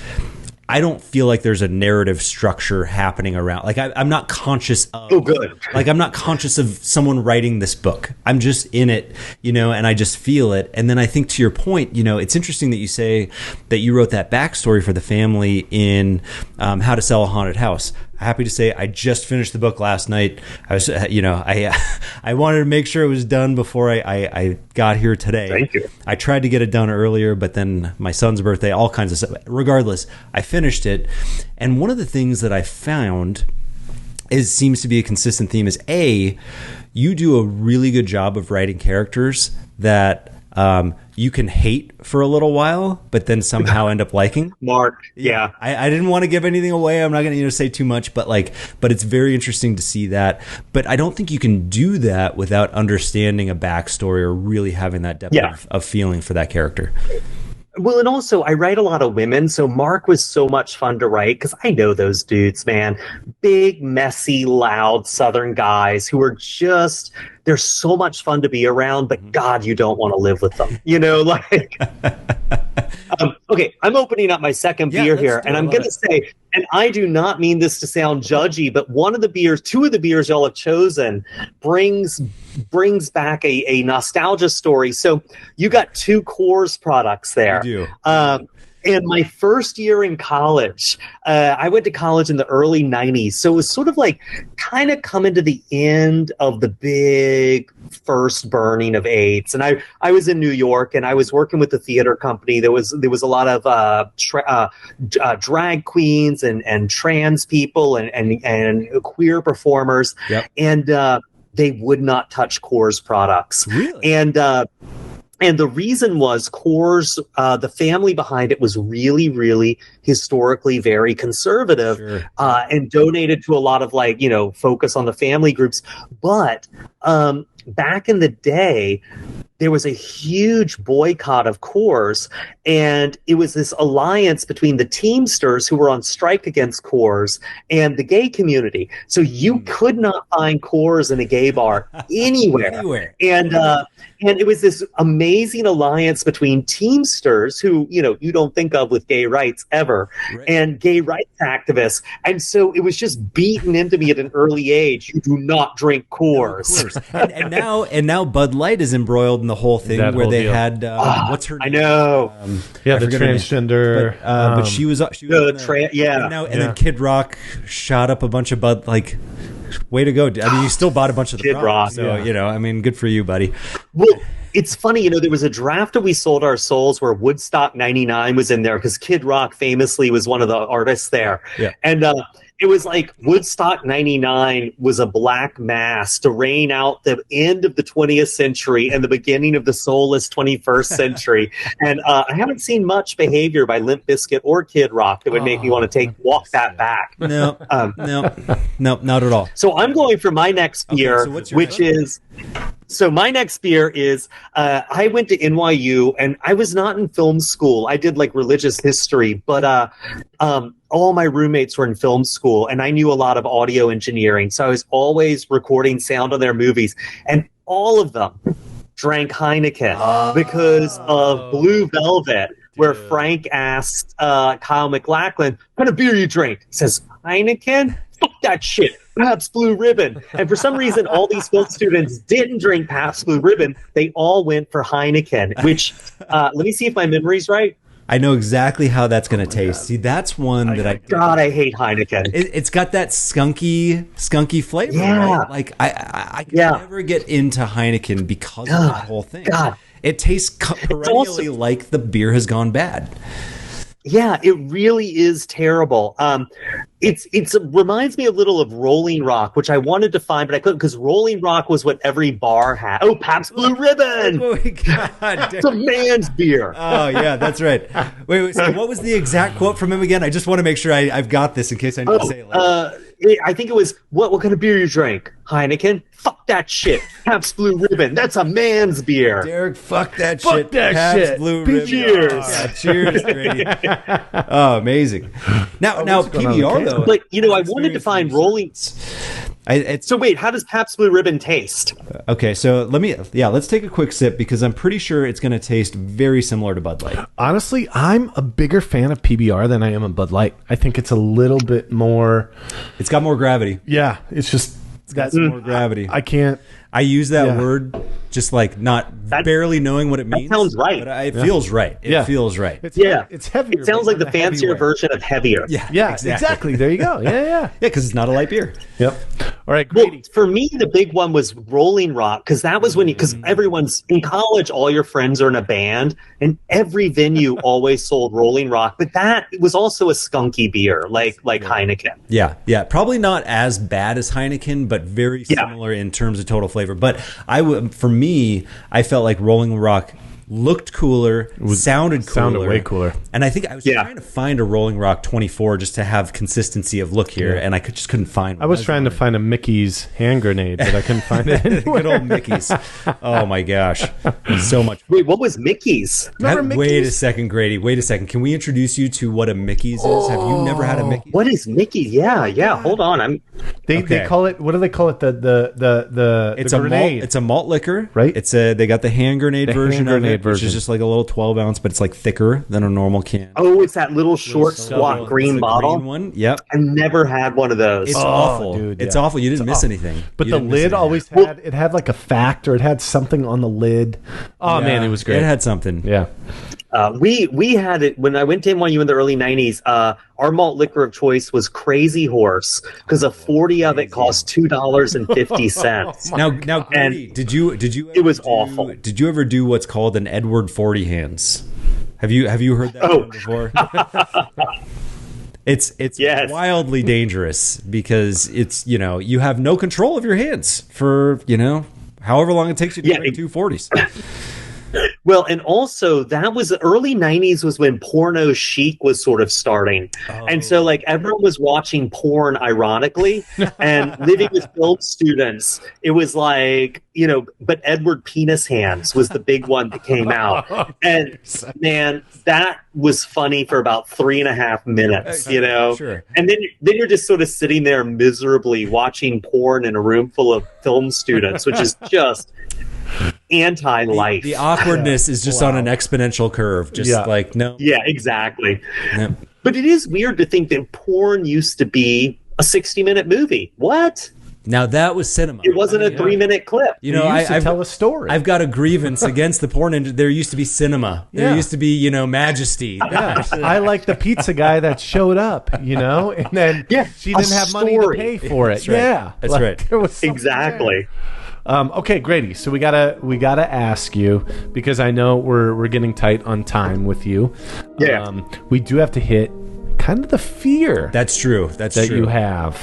[SPEAKER 1] I don't feel like there's a narrative structure happening around. Like I'm not conscious of.
[SPEAKER 3] Oh, good.
[SPEAKER 1] Like I'm not conscious of someone writing this book. I'm just in it, and I just feel it. And then I think to your point, it's interesting that you say that you wrote that backstory for the family in How to Sell a Haunted House. Happy to say I just finished the book last night. I was, I wanted to make sure it was done before I got here today.
[SPEAKER 3] Thank you.
[SPEAKER 1] I tried to get it done earlier, but then my son's birthday, all kinds of stuff. Regardless, I finished it. And one of the things that I found seems to be a consistent theme is you do a really good job of writing characters that you can hate for a little while, but then somehow end up liking.
[SPEAKER 3] Mark, yeah.
[SPEAKER 1] I didn't want to give anything away. I'm not going to say too much, but it's very interesting to see that. But I don't think you can do that without understanding a backstory or really having that depth of feeling for that character.
[SPEAKER 3] Well, and also I write a lot of women, so Mark was so much fun to write because I know those dudes, man. Big, messy, loud Southern guys who are just, they're so much fun to be around, but God, you don't want to live with them. Okay, I'm opening up my second beer here, and I'm going to say, and I do not mean this to sound judgy, but two of the beers y'all have chosen brings back a nostalgia story. So you got two Coors products there.
[SPEAKER 1] You do.
[SPEAKER 3] And my first year in college, I went to college in the early 90s. So it was sort of like kind of coming to the end of the big first burning of AIDS. And I was in New York and I was working with the theater company. There was a lot of drag queens and trans people and queer performers. Yep. And they would not touch Coors products.
[SPEAKER 1] Really?
[SPEAKER 3] And the reason was Coors, the family behind it was really, really historically very conservative.
[SPEAKER 1] Sure.
[SPEAKER 3] And donated to a lot of focus on the family groups. But back in the day, there was a huge boycott of Coors, and it was this alliance between the Teamsters who were on strike against Coors and the gay community. So you could not find Coors in a gay bar anywhere. And it was this amazing alliance between Teamsters, who you don't think of with gay rights ever, and gay rights activists. And so it was just beaten into me at an early age. You do not drink Coors.
[SPEAKER 1] and now Bud Light is embroiled in the whole thing where they
[SPEAKER 2] deal.
[SPEAKER 1] had what's her name?
[SPEAKER 3] I know.
[SPEAKER 2] The transgender.
[SPEAKER 1] But she was and then Kid Rock shot up a bunch of Bud. Way to go! I mean, you still bought a bunch of the
[SPEAKER 3] Kid
[SPEAKER 1] products,
[SPEAKER 3] Rock,
[SPEAKER 1] so good for you, buddy.
[SPEAKER 3] Well, it's funny, there was a draft of We Sold Our Souls where Woodstock 99 was in there because Kid Rock famously was one of the artists there.
[SPEAKER 1] Yeah.
[SPEAKER 3] And it was like Woodstock 99 was a black mass to reign out the end of the 20th century and the beginning of the soulless 21st century. And I haven't seen much behavior by Limp Bizkit or Kid Rock that would make me want to walk that back.
[SPEAKER 1] No, not at all.
[SPEAKER 3] So I'm going for my next beer, So my next beer is, I went to NYU and I was not in film school. I did religious history, but all my roommates were in film school and I knew a lot of audio engineering. So I was always recording sound on their movies, and all of them drank Heineken because of Blue Velvet, where Frank asked Kyle MacLachlan, "What kind of beer you drink?" He says, "Heineken? Fuck that shit. Pabst Blue Ribbon." And for some reason, all these film students didn't drink Pabst Blue Ribbon. They all went for Heineken, which, let me see if my memory's right.
[SPEAKER 1] I know exactly how that's going to taste. See, that's one
[SPEAKER 3] I hate Heineken.
[SPEAKER 1] It's got that skunky flavor.
[SPEAKER 3] Yeah.
[SPEAKER 1] Right? I can never get into Heineken because of that whole thing.
[SPEAKER 3] God.
[SPEAKER 1] It tastes perennially like the beer has gone bad.
[SPEAKER 3] Yeah, it really is terrible. It reminds me a little of Rolling Rock, which I wanted to find, but I couldn't because Rolling Rock was what every bar had. Oh, Pabst Blue Ribbon!
[SPEAKER 1] Oh my God,
[SPEAKER 3] it's a man's beer.
[SPEAKER 1] Oh yeah, that's right. Wait. So what was the exact quote from him again? I just want to make sure I've got this in case I need to say it.
[SPEAKER 3] I think it was, what kind of beer you drank? Heineken? Fuck that shit. Pabst Blue Ribbon. That's a man's beer.
[SPEAKER 1] Derek, fuck that
[SPEAKER 2] Fuck
[SPEAKER 1] shit.
[SPEAKER 2] that
[SPEAKER 1] Pabst
[SPEAKER 2] shit.
[SPEAKER 1] Blue Ribbon.
[SPEAKER 3] Cheers.
[SPEAKER 1] Oh, cheers, Grady. Oh, amazing. Now PBR though.
[SPEAKER 3] But I wanted to find rolling. So wait, how does Pabst Blue Ribbon taste?
[SPEAKER 1] Okay, so let's take a quick sip because I'm pretty sure it's going to taste very similar to Bud Light.
[SPEAKER 2] Honestly, I'm a bigger fan of PBR than I am of Bud Light. I think it's a little bit more.
[SPEAKER 1] It's got more gravity.
[SPEAKER 2] Yeah, it's just
[SPEAKER 1] That's more gravity.
[SPEAKER 2] I can't.
[SPEAKER 1] I use that word just like barely knowing what it means.
[SPEAKER 3] That sounds right.
[SPEAKER 1] But it feels right. It feels right.
[SPEAKER 2] It's
[SPEAKER 3] It
[SPEAKER 2] heavier.
[SPEAKER 3] sounds like the fancier version of heavier.
[SPEAKER 2] Yeah, exactly. There you go. Yeah.
[SPEAKER 1] Because it's not a light beer.
[SPEAKER 2] Yep. All right, Grady.
[SPEAKER 3] Well, for me, the big one was Rolling Rock, because that was when because everyone's in college, all your friends are in a band, and every venue always sold Rolling Rock. But that was also a skunky beer, like Heineken.
[SPEAKER 1] Yeah. Probably not as bad as Heineken, but very similar in terms of total flavor. But for me, I felt like Rolling Rock looked cooler, sounded
[SPEAKER 2] way cooler.
[SPEAKER 1] And I think I was trying to find a Rolling Rock 24 just to have consistency of look here, and I just couldn't find one.
[SPEAKER 2] I was trying to find a Mickey's hand grenade, but I couldn't find it anywhere.
[SPEAKER 1] Good old Mickey's. Oh my gosh. So much fun.
[SPEAKER 3] Wait, what was Mickey's?
[SPEAKER 1] Wait a second, Grady. Wait a second. Can we introduce you to what a Mickey's is? Have you never had a Mickey's?
[SPEAKER 3] What is Mickey? Yeah. Hold on.
[SPEAKER 2] They call it. What do they call it?
[SPEAKER 1] It's
[SPEAKER 2] the grenade.
[SPEAKER 1] It's a malt liquor,
[SPEAKER 2] right?
[SPEAKER 1] They got the hand grenade version of it, which
[SPEAKER 2] version.
[SPEAKER 1] is just like a little 12 ounce, but it's like thicker than a normal can.
[SPEAKER 3] Oh, it's that little short, squat green bottle.
[SPEAKER 1] Green one. Yep.
[SPEAKER 3] I never had one of those.
[SPEAKER 1] It's awful,
[SPEAKER 2] dude.
[SPEAKER 1] It's awful. You didn't miss anything.
[SPEAKER 2] But the lid always had like a fact, or it had something on the lid. Oh man, it was great.
[SPEAKER 1] It had something.
[SPEAKER 2] Yeah.
[SPEAKER 3] We had it when I went to NYU in the early 90s. Our malt liquor of choice was Crazy Horse, because a 40 of it cost $2.50.
[SPEAKER 1] Now, Grady, did you?
[SPEAKER 3] It was awful.
[SPEAKER 1] Did you ever do what's called an Edward 40 hands? Have you heard that term before? It's wildly dangerous because it's you have no control of your hands for however long it takes you to drink 2 40s.
[SPEAKER 3] Well, and also that was the early 90s was when porno chic was sort of starting. And so like everyone was watching porn ironically and living with film students. It was like, but Edward Penis Hands was the big one that came out. And man, that was funny for about 3.5 minutes,
[SPEAKER 1] Sure.
[SPEAKER 3] And then you're just sort of sitting there miserably watching porn in a room full of film students, which is just anti-life.
[SPEAKER 1] The awkwardness is just on an exponential curve. Just like, no.
[SPEAKER 3] Yeah, exactly.
[SPEAKER 1] Yeah.
[SPEAKER 3] But it is weird to think that porn used to be a 60-minute movie. What?
[SPEAKER 1] Now that was cinema.
[SPEAKER 3] It wasn't a 3-minute clip.
[SPEAKER 2] I tell a story.
[SPEAKER 1] I've got a grievance against the porn industry. There used to be cinema. There used to be, Majesty.
[SPEAKER 2] Yeah. I like the pizza guy that showed up, and then she didn't have money to pay for it.
[SPEAKER 1] That's right.
[SPEAKER 2] Yeah,
[SPEAKER 1] that's right.
[SPEAKER 2] There was
[SPEAKER 3] exactly.
[SPEAKER 2] Okay, Grady. So we gotta ask you, because I know we're getting tight on time with you.
[SPEAKER 3] Yeah.
[SPEAKER 2] We do have to hit kind of the fear.
[SPEAKER 1] That's true.
[SPEAKER 2] That you have.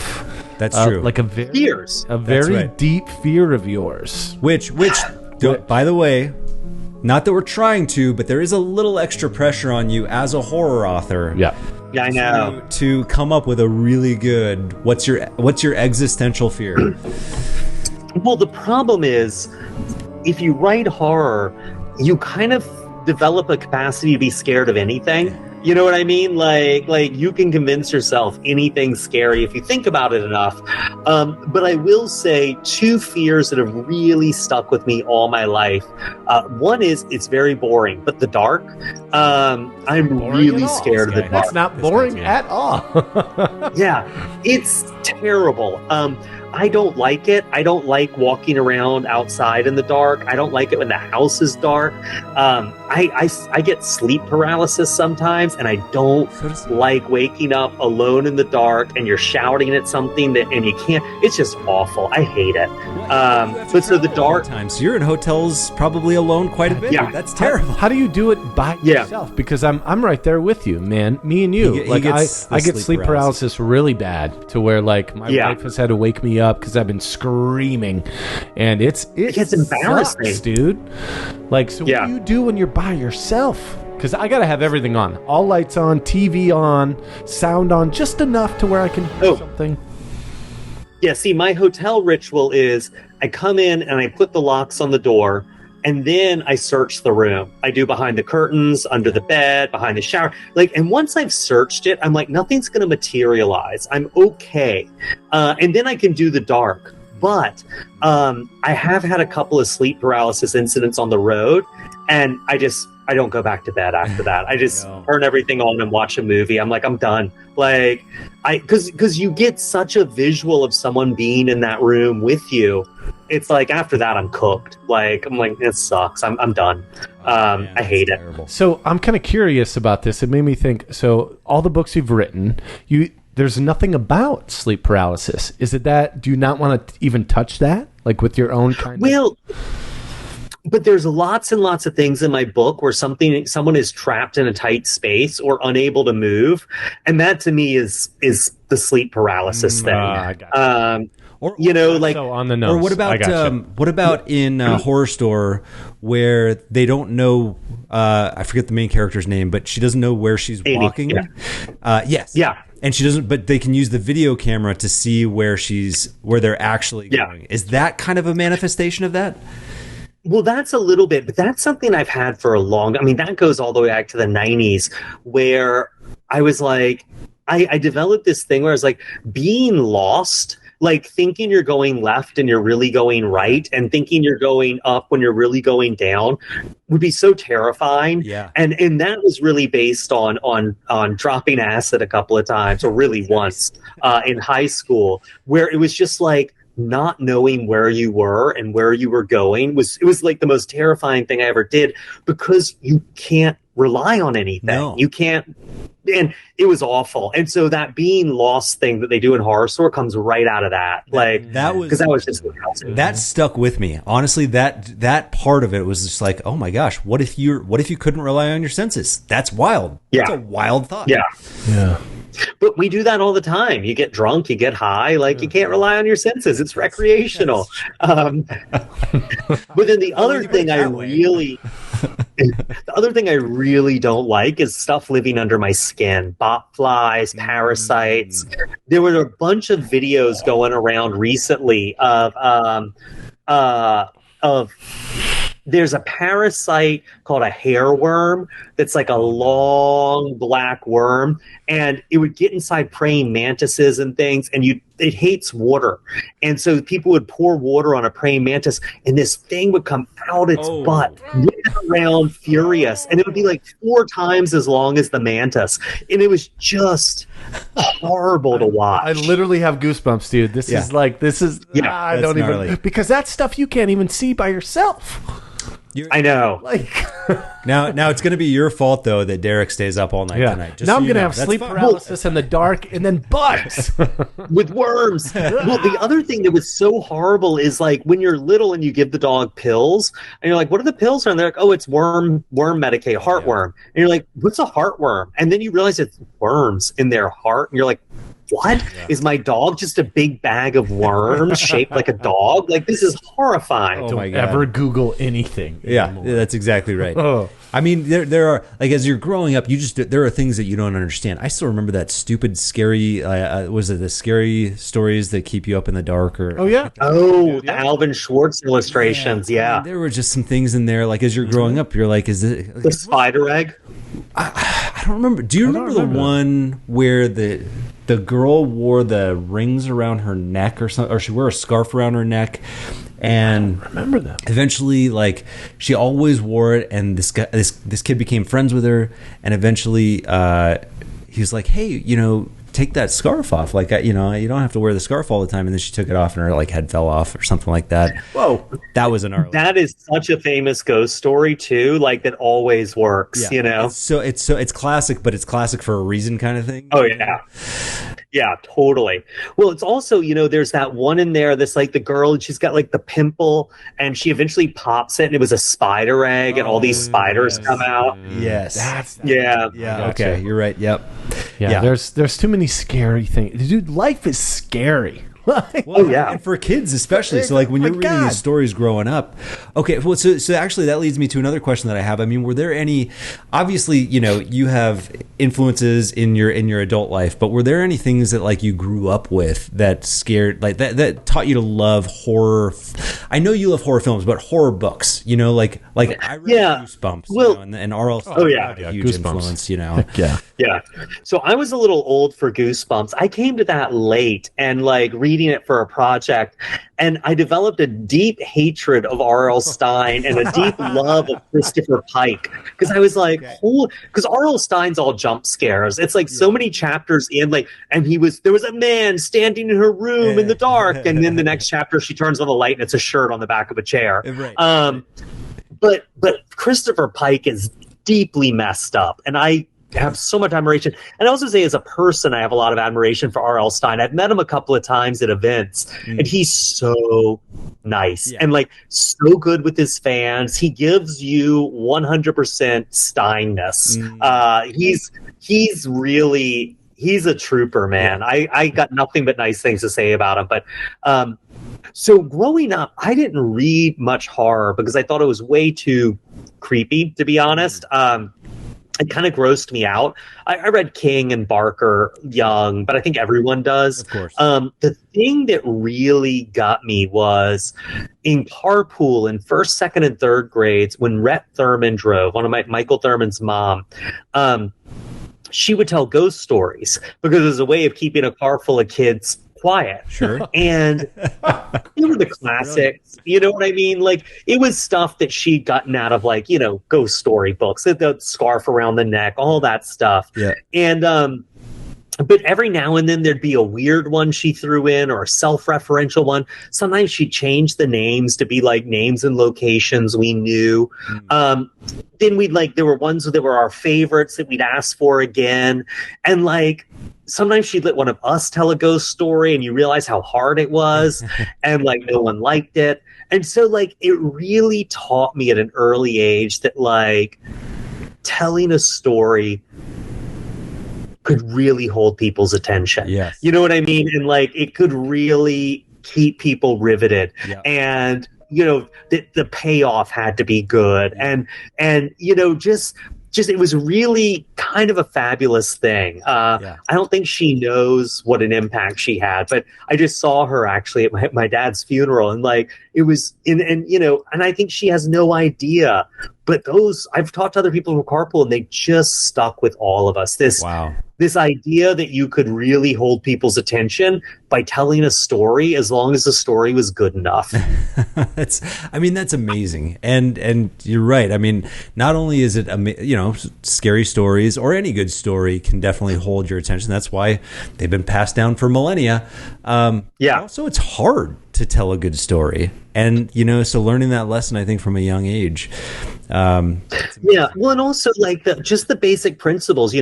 [SPEAKER 1] That's true.
[SPEAKER 2] Like a very deep fear of yours.
[SPEAKER 1] Which, by the way, not that we're trying to, but there is a little extra pressure on you as a horror author.
[SPEAKER 2] Yeah.
[SPEAKER 3] Yeah, I know.
[SPEAKER 1] To come up with a really good. What's your existential fear?
[SPEAKER 3] Well, the problem is, if you write horror, you kind of develop a capacity to be scared of anything. You know what I mean? Like you can convince yourself anything's scary if you think about it enough. But I will say 2 fears that have really stuck with me all my life. One is it's very boring, but the dark. I'm really scared of the dark.
[SPEAKER 2] That's not boring at all.
[SPEAKER 3] Yeah, it's terrible. I don't like it. I don't like walking around outside in the dark. I don't like it when the house is dark. I get sleep paralysis sometimes, and I don't like waking up alone in the dark and you're shouting at something and you can't. It's just awful. I hate it. But so the dark
[SPEAKER 1] times you're in hotels probably alone quite a bit.
[SPEAKER 3] Yeah,
[SPEAKER 1] that's terrible.
[SPEAKER 2] How do you do it by yourself? Because I'm right there with you, man. Me and you. I get sleep paralysis really bad to where like my wife has had to wake me up because I've been screaming, and it's
[SPEAKER 3] embarrassing,
[SPEAKER 2] sucks, dude. Like, so what do you do when you're by yourself? Because I gotta have everything on, all lights on, TV on, sound on, just enough to where I can hear something.
[SPEAKER 3] Yeah, see, my hotel ritual is I come in and I put the locks on the door, and then I search the room. I do behind the curtains, under the bed, behind the shower. And once I've searched it, I'm like, nothing's going to materialize. I'm okay. And then I can do the dark. But I have had a couple of sleep paralysis incidents on the road, and I don't go back to bed after that. I just turn everything on and watch a movie. I'm like, I'm done. Because you get such a visual of someone being in that room with you. It's like after that, I'm cooked. I'm like, it sucks. I'm done. I hate it.
[SPEAKER 2] So I'm kind of curious about this. It made me think. So all the books you've written, there's nothing about sleep paralysis. Is it that? Do you not want to even touch that, with your own kind?
[SPEAKER 3] Well. But there's lots and lots of things in my book where someone is trapped in a tight space or unable to move, and that to me is the sleep paralysis thing.
[SPEAKER 2] I got it.
[SPEAKER 1] So
[SPEAKER 2] on the nose.
[SPEAKER 1] Or what about in Horrorstor, where they don't know? I forget the main character's name, but she doesn't know where she's walking.
[SPEAKER 3] Yeah.
[SPEAKER 1] Yes.
[SPEAKER 3] Yeah.
[SPEAKER 1] And she doesn't, but they can use the video camera to see where they're actually going. Is that kind of a manifestation of that?
[SPEAKER 3] Well, that's a little bit, but that's something I've had for that goes all the way back to the 90s, where I was like, I developed this thing where I was like, being lost, thinking you're going left and you're really going right, and thinking you're going up when you're really going down would be so terrifying.
[SPEAKER 1] Yeah.
[SPEAKER 3] And that was really based on dropping acid a couple of times, or really once, in high school, where it was just not knowing where you were and where you were going was the most terrifying thing I ever did, because you can't rely on anything.
[SPEAKER 1] No.
[SPEAKER 3] You can't, and it was awful. And so that being lost thing that they do in Horrorstor comes right out of that.
[SPEAKER 1] That stuck with me. Honestly, that part of it was just like, oh my gosh, what if you couldn't rely on your senses? That's wild.
[SPEAKER 3] Yeah.
[SPEAKER 1] That's a wild thought.
[SPEAKER 3] Yeah.
[SPEAKER 2] Yeah.
[SPEAKER 3] But we do that all the time. You get drunk, you get high, you can't rely on your senses. It's recreational. But then the other thing I really don't like is stuff living under my skin. Bot flies, parasites. There were a bunch of videos going around recently of there's a parasite called a hair worm that's like a long black worm, and it would get inside praying mantises and things, and it hates water. And so people would pour water on a praying mantis, and this thing would come out its butt, whipping around furious, and it would be 4 times as long as the mantis. And it was just horrible to watch.
[SPEAKER 2] I literally have goosebumps, dude. This is I don't
[SPEAKER 1] gnarly.
[SPEAKER 2] even, because that stuff you can't even see by yourself.
[SPEAKER 3] I know.
[SPEAKER 1] Now it's going to be your fault though that Derek stays up all night tonight.
[SPEAKER 2] Now I'm going to have sleep paralysis in the dark, and then bugs
[SPEAKER 3] with worms. Well, the other thing that was so horrible is when you're little and you give the dog pills, and you're like, "What are the pills?" And they're like, "Oh, it's worm Medicaid, heartworm." And you're like, "What's a heartworm?" And then you realize it's worms in their heart, and you're like, what? Yeah. Is my dog just a big bag of worms shaped like a dog? This is horrifying.
[SPEAKER 2] Don't ever Google anything
[SPEAKER 1] anymore. That's exactly right. I mean, there are, as you're growing up, there are things that you don't understand. I still remember that stupid, scary, was it the scary stories that keep you up in the dark?
[SPEAKER 3] The Alvin Schwartz illustrations, yeah.
[SPEAKER 1] I mean, there were just some things in there, as you're growing up, you're like, is it...
[SPEAKER 3] The spider egg?
[SPEAKER 1] I don't remember. Do you remember the one where the girl wore the rings around her neck or something, or she wore a scarf around her neck, and
[SPEAKER 2] I don't remember that.
[SPEAKER 1] Eventually, she always wore it, and this kid became friends with her, and eventually he was like, "Hey, take that scarf off. You don't have to wear the scarf all the time." And then she took it off, and her head fell off or something like that.
[SPEAKER 3] Whoa,
[SPEAKER 1] that was an gnarly.
[SPEAKER 3] That is such a famous ghost story too. That always works.
[SPEAKER 1] Yeah. It's classic, but it's classic for a reason, kind of thing.
[SPEAKER 3] Oh yeah, yeah, totally. Well, it's also there's that one in there that's the girl, and she's got the pimple, and she eventually pops it, and it was a spider egg, and all these spiders come out.
[SPEAKER 1] Yes,
[SPEAKER 3] yeah.
[SPEAKER 1] Okay, you're right. Yep.
[SPEAKER 2] Yeah. There's too many scary things, dude. Life is scary.
[SPEAKER 1] Well, and for kids especially. So like when you're reading these stories growing up. Okay, well, so actually that leads me to another question that I have. I mean, were there any? Obviously, you have influences in your adult life, but were there any things that like you grew up with that scared, like that taught you to love horror? I know you love horror films, but horror books. Like I read Goosebumps, and R.L. Stine had a huge influence.
[SPEAKER 3] Yeah. So I was a little old for Goosebumps. I came to that late and like reading it for a project, and I developed a deep hatred of R.L. Stine and a deep love of Christopher Pike, because I was like, because R.L. Stine's all jump scares. It's like so many chapters in, like, and there was a man standing in her room in the dark, and then the next chapter she turns on the light and it's a shirt on the back of a chair. But Christopher Pike is deeply messed up, and I have so much admiration. And I also say, as a person, I have a lot of admiration for R.L. Stine. I've met him a couple of times at events, and he's so nice and like so good with his fans. He gives you 100% Steiness. He's a trooper, man. I got nothing but nice things to say about him. But so growing up, I didn't read much horror because I thought it was way too creepy, to be honest. It kind of grossed me out. I read King and Barker young, but I think everyone does.
[SPEAKER 1] Of course.
[SPEAKER 3] The thing that really got me was in carpool in first, second, and third grades when Rhett Thurman drove, Michael Thurman's mom. She would tell ghost stories because it was a way of keeping a car full of kids quiet.
[SPEAKER 1] Sure.
[SPEAKER 3] And they were the classics. Brilliant. You know what I mean? Like, it was stuff that she'd gotten out of, like, ghost story books, the scarf around the neck, all that stuff.
[SPEAKER 1] Yeah.
[SPEAKER 3] And but every now and then there'd be a weird one she threw in, or a self-referential one. Sometimes she'd change the names to be like names and locations we knew. Then there were ones that were our favorites that we'd ask for again. And like, sometimes she'd let one of us tell a ghost story and you realize how hard it was and like no one liked it. And so like, it really taught me at an early age that like telling a story could really hold people's attention.
[SPEAKER 1] Yes.
[SPEAKER 3] You know what I mean? And like, it could really keep people riveted. Yeah. And, the payoff had to be good. And just it was really kind of a fabulous thing. I don't think she knows what an impact she had, but I just saw her actually at my dad's funeral, and like, it was and I think she has no idea, but I've talked to other people from carpool and they just stuck with all of us. This idea that you could really hold people's attention by telling a story as long as the story was good enough.
[SPEAKER 1] That's amazing. And you're right. I mean, not only is it, scary stories or any good story can definitely hold your attention. That's why they've been passed down for millennia. Also, it's hard to tell a good story. And, so learning that lesson, I think, from a young age. Well,
[SPEAKER 3] and also like just the basic principles,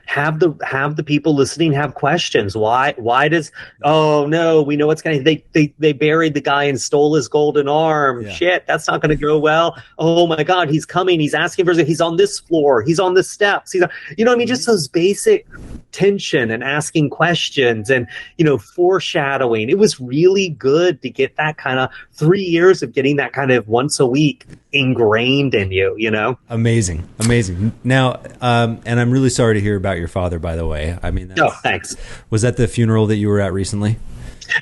[SPEAKER 3] have the people listening have questions. Why does, oh no, we know what's going to, they buried the guy and stole his golden arm. Yeah. Shit, that's not going to go well. Oh my God, he's coming. He's asking for, he's on this floor. He's on the steps. Just those basic tension and asking questions and, foreshadowing. It was really good to get that kind of 3 years of getting that kind of once a week ingrained in you.
[SPEAKER 1] Amazing. Now, and I'm really sorry to hear about your father, by the way. I mean,
[SPEAKER 3] thanks.
[SPEAKER 1] Was that the funeral that you were at recently?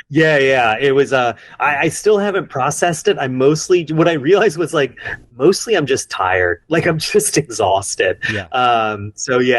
[SPEAKER 3] Yeah. It was, I still haven't processed it. What I realized was like, mostly I'm just tired. Like, I'm just exhausted. Yeah. I'm sorry.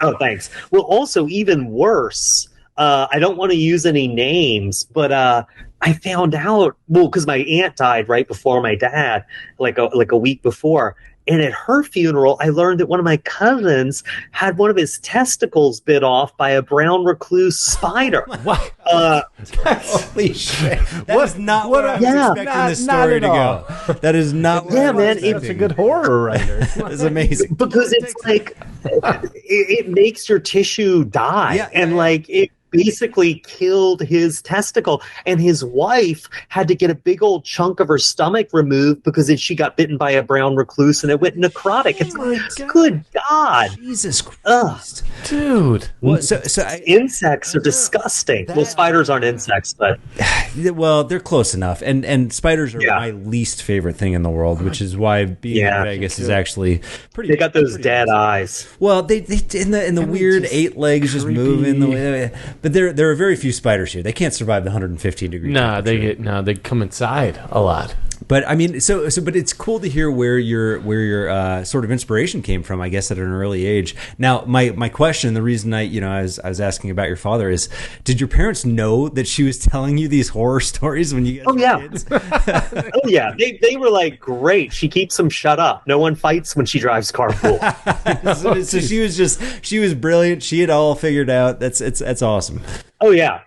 [SPEAKER 3] Oh, thanks. Well, also even worse, I don't want to use any names, but, I found out, because my aunt died right before my dad, like a week before. And at her funeral, I learned that one of my cousins had one of his testicles bit off by a brown recluse spider.
[SPEAKER 1] Holy shit. That's not what I was expecting this story to go. That is not what I was expecting.
[SPEAKER 2] It's a good horror writer.
[SPEAKER 1] It's amazing.
[SPEAKER 3] Because it's like, it makes your tissue die. Yeah, and like, basically killed his testicle, and his wife had to get a big old chunk of her stomach removed because she got bitten by a brown recluse and it went necrotic. It's good God.
[SPEAKER 1] Jesus Christ.
[SPEAKER 2] Dude.
[SPEAKER 1] Well,
[SPEAKER 3] Insects are disgusting. Well, spiders aren't insects, but
[SPEAKER 1] well, they're close enough. And spiders are my least favorite thing in the world, which is why being in Vegas is actually pretty.
[SPEAKER 3] They got those dead eyes.
[SPEAKER 1] Well, they in the weird 8 legs just moving the way. But there are very few spiders here. They can't survive the 115 degree temperature.
[SPEAKER 2] They come inside a lot.
[SPEAKER 1] But I mean, but it's cool to hear where your sort of inspiration came from. I guess at an early age. Now, my question, the reason I was asking about your father is, did your parents know that she was telling you these horror stories when you guys were kids?
[SPEAKER 3] Oh yeah, they were like, great. She keeps them shut up. No one fights when she drives carpool.
[SPEAKER 1] so she was brilliant. She had all figured out. That's awesome.
[SPEAKER 3] Oh yeah.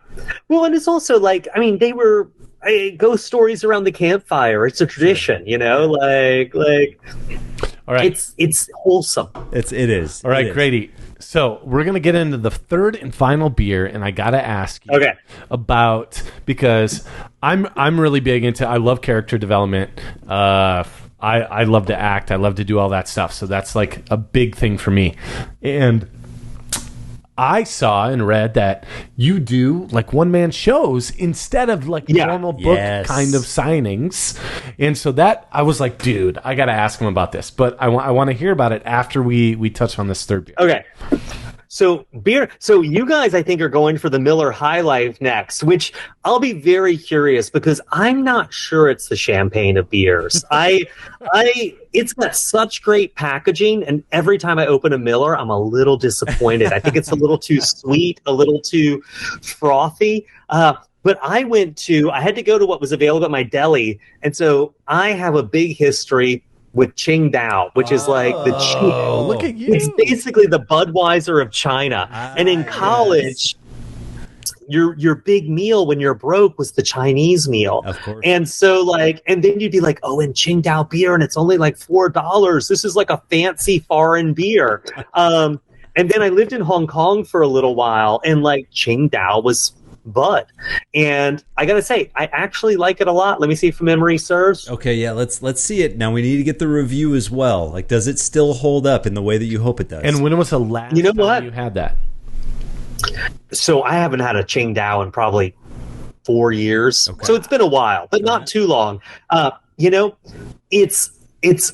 [SPEAKER 3] Well, and it's also like, I mean, they were. Ghost stories around the campfire. It's a tradition, like
[SPEAKER 2] all right.
[SPEAKER 3] It's wholesome.
[SPEAKER 1] It is.
[SPEAKER 2] All right, Grady. So we're gonna get into the third and final beer, and I gotta ask you about, because I'm really big into, I love character development. I love to act. I love to do all that stuff. So that's like a big thing for me. And I saw and read that you do like one-man shows instead of like normal book kind of signings. And so that, I was like, dude, I got to ask him about this. But I want to hear about it after we touch on this third beer.
[SPEAKER 3] Okay. So you guys, I think, are going for the Miller High Life next, which I'll be very curious because I'm not sure it's the champagne of beers. It's got such great packaging, and every time I open a Miller, I'm a little disappointed. I think it's a little too sweet, a little too frothy. But I had to go to what was available at my deli, and so I have a big history with Qingdao, which is like the
[SPEAKER 2] look at you.
[SPEAKER 3] It's basically the Budweiser of China. And in college, your big meal when you're broke was the Chinese meal.
[SPEAKER 1] Of course.
[SPEAKER 3] And so and then you'd be like, oh, and Qingdao beer, and it's only like $4. This is like a fancy foreign beer. And then I lived in Hong Kong for a little while, and like Qingdao was Bud, and I gotta say, I actually like it a lot. Let me see if memory serves.
[SPEAKER 1] Okay, yeah, let's see it. Now we need to get the review as well. Like, does it still hold up in the way that you hope it does?
[SPEAKER 2] And when was the last time you had that?
[SPEAKER 3] So I haven't had a Qingdao in probably 4 years. Okay. So it's been a while, but not too long. It's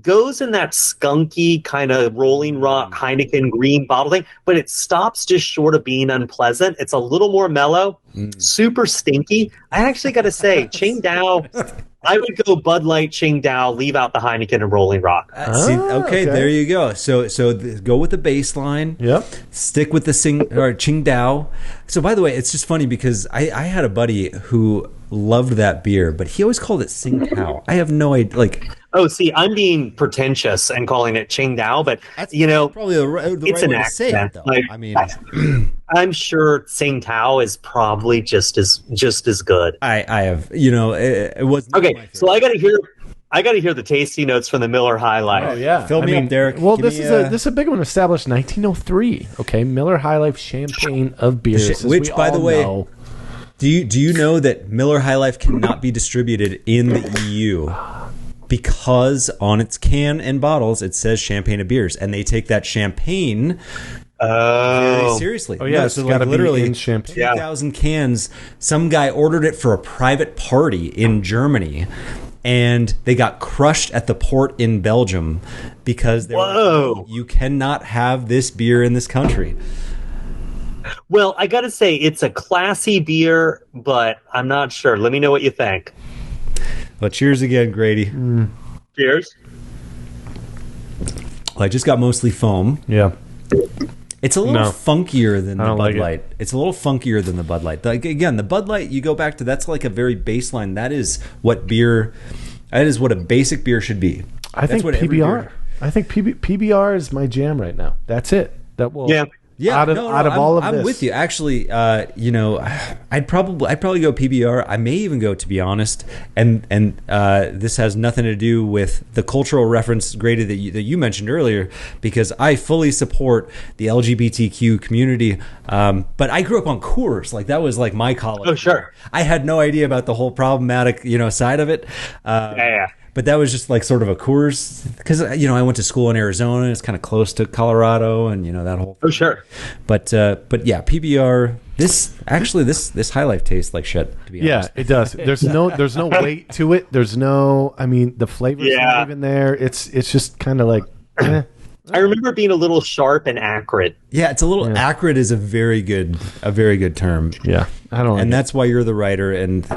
[SPEAKER 3] goes in that skunky kind of Rolling Rock Heineken green bottle thing, but it stops just short of being unpleasant. It's a little more mellow, super stinky. I actually got to say, Qingdao, I would go Bud Light, Qingdao, leave out the Heineken and Rolling Rock.
[SPEAKER 1] Okay, there you go. So go with the baseline.
[SPEAKER 2] Yep.
[SPEAKER 1] Stick with the Qingdao. So by the way, it's just funny because I had a buddy who loved that beer, but he always called it Tsingtao. I have no idea.
[SPEAKER 3] Oh, see, I'm being pretentious and calling it Qingdao, but
[SPEAKER 1] probably the right way to say it, though.
[SPEAKER 3] I mean, I'm sure Tsingtao is probably just as good.
[SPEAKER 1] I have, it wasn't
[SPEAKER 3] okay. So I got to hear the tasty notes from the Miller High Life.
[SPEAKER 2] Oh yeah,
[SPEAKER 1] fill me up, Derek.
[SPEAKER 2] Well, this is a big one, established 1903. Okay, Miller High Life champagne of beers,
[SPEAKER 1] which, by the way, do you know that Miller High Life cannot be distributed in the EU? Because on its can and bottles it says champagne of beers, and they take that champagne very seriously.
[SPEAKER 2] Oh yeah,
[SPEAKER 1] so literally
[SPEAKER 2] in champagne.
[SPEAKER 1] 2,000 cans. Some guy ordered it for a private party in Germany, and they got crushed at the port in Belgium because they were like, you cannot have this beer in this country.
[SPEAKER 3] Well, I gotta say, it's a classy beer, but I'm not sure. Let me know what you think.
[SPEAKER 1] Well, cheers again, Grady.
[SPEAKER 3] Cheers.
[SPEAKER 1] Well, I just got mostly foam.
[SPEAKER 2] Yeah.
[SPEAKER 1] It's a little funkier than the Bud
[SPEAKER 2] Light.
[SPEAKER 1] It's a little funkier than the Bud Light. Again, the Bud Light, you go back to, that's like a very baseline. That is what a basic beer should be.
[SPEAKER 2] I think PBR. I think PBR is my jam right now. That's it.
[SPEAKER 1] Yeah,
[SPEAKER 2] out of all of this?
[SPEAKER 1] I'm with you. Actually, I'd probably go PBR. I may even go, to be honest, and this has nothing to do with the cultural reference, Grady, that you mentioned earlier, because I fully support the LGBTQ community. But I grew up on Coors, like that was like my college.
[SPEAKER 3] Oh, sure.
[SPEAKER 1] I had no idea about the whole problematic, side of it.
[SPEAKER 3] Yeah.
[SPEAKER 1] But that was just like sort of a Coors, because I went to school in Arizona. It's kind of close to Colorado, and that whole thing.
[SPEAKER 3] Oh, sure.
[SPEAKER 1] But yeah, PBR. This High Life tastes like shit, to be honest.
[SPEAKER 2] Yeah, it does. There's no weight to it. There's no. I mean, the flavor's not even there. It's just kind of like.
[SPEAKER 3] I remember being a little sharp and acrid.
[SPEAKER 1] Yeah, it's a little acrid is a very good term.
[SPEAKER 2] Yeah, I don't.
[SPEAKER 1] And that's why you're the writer, and.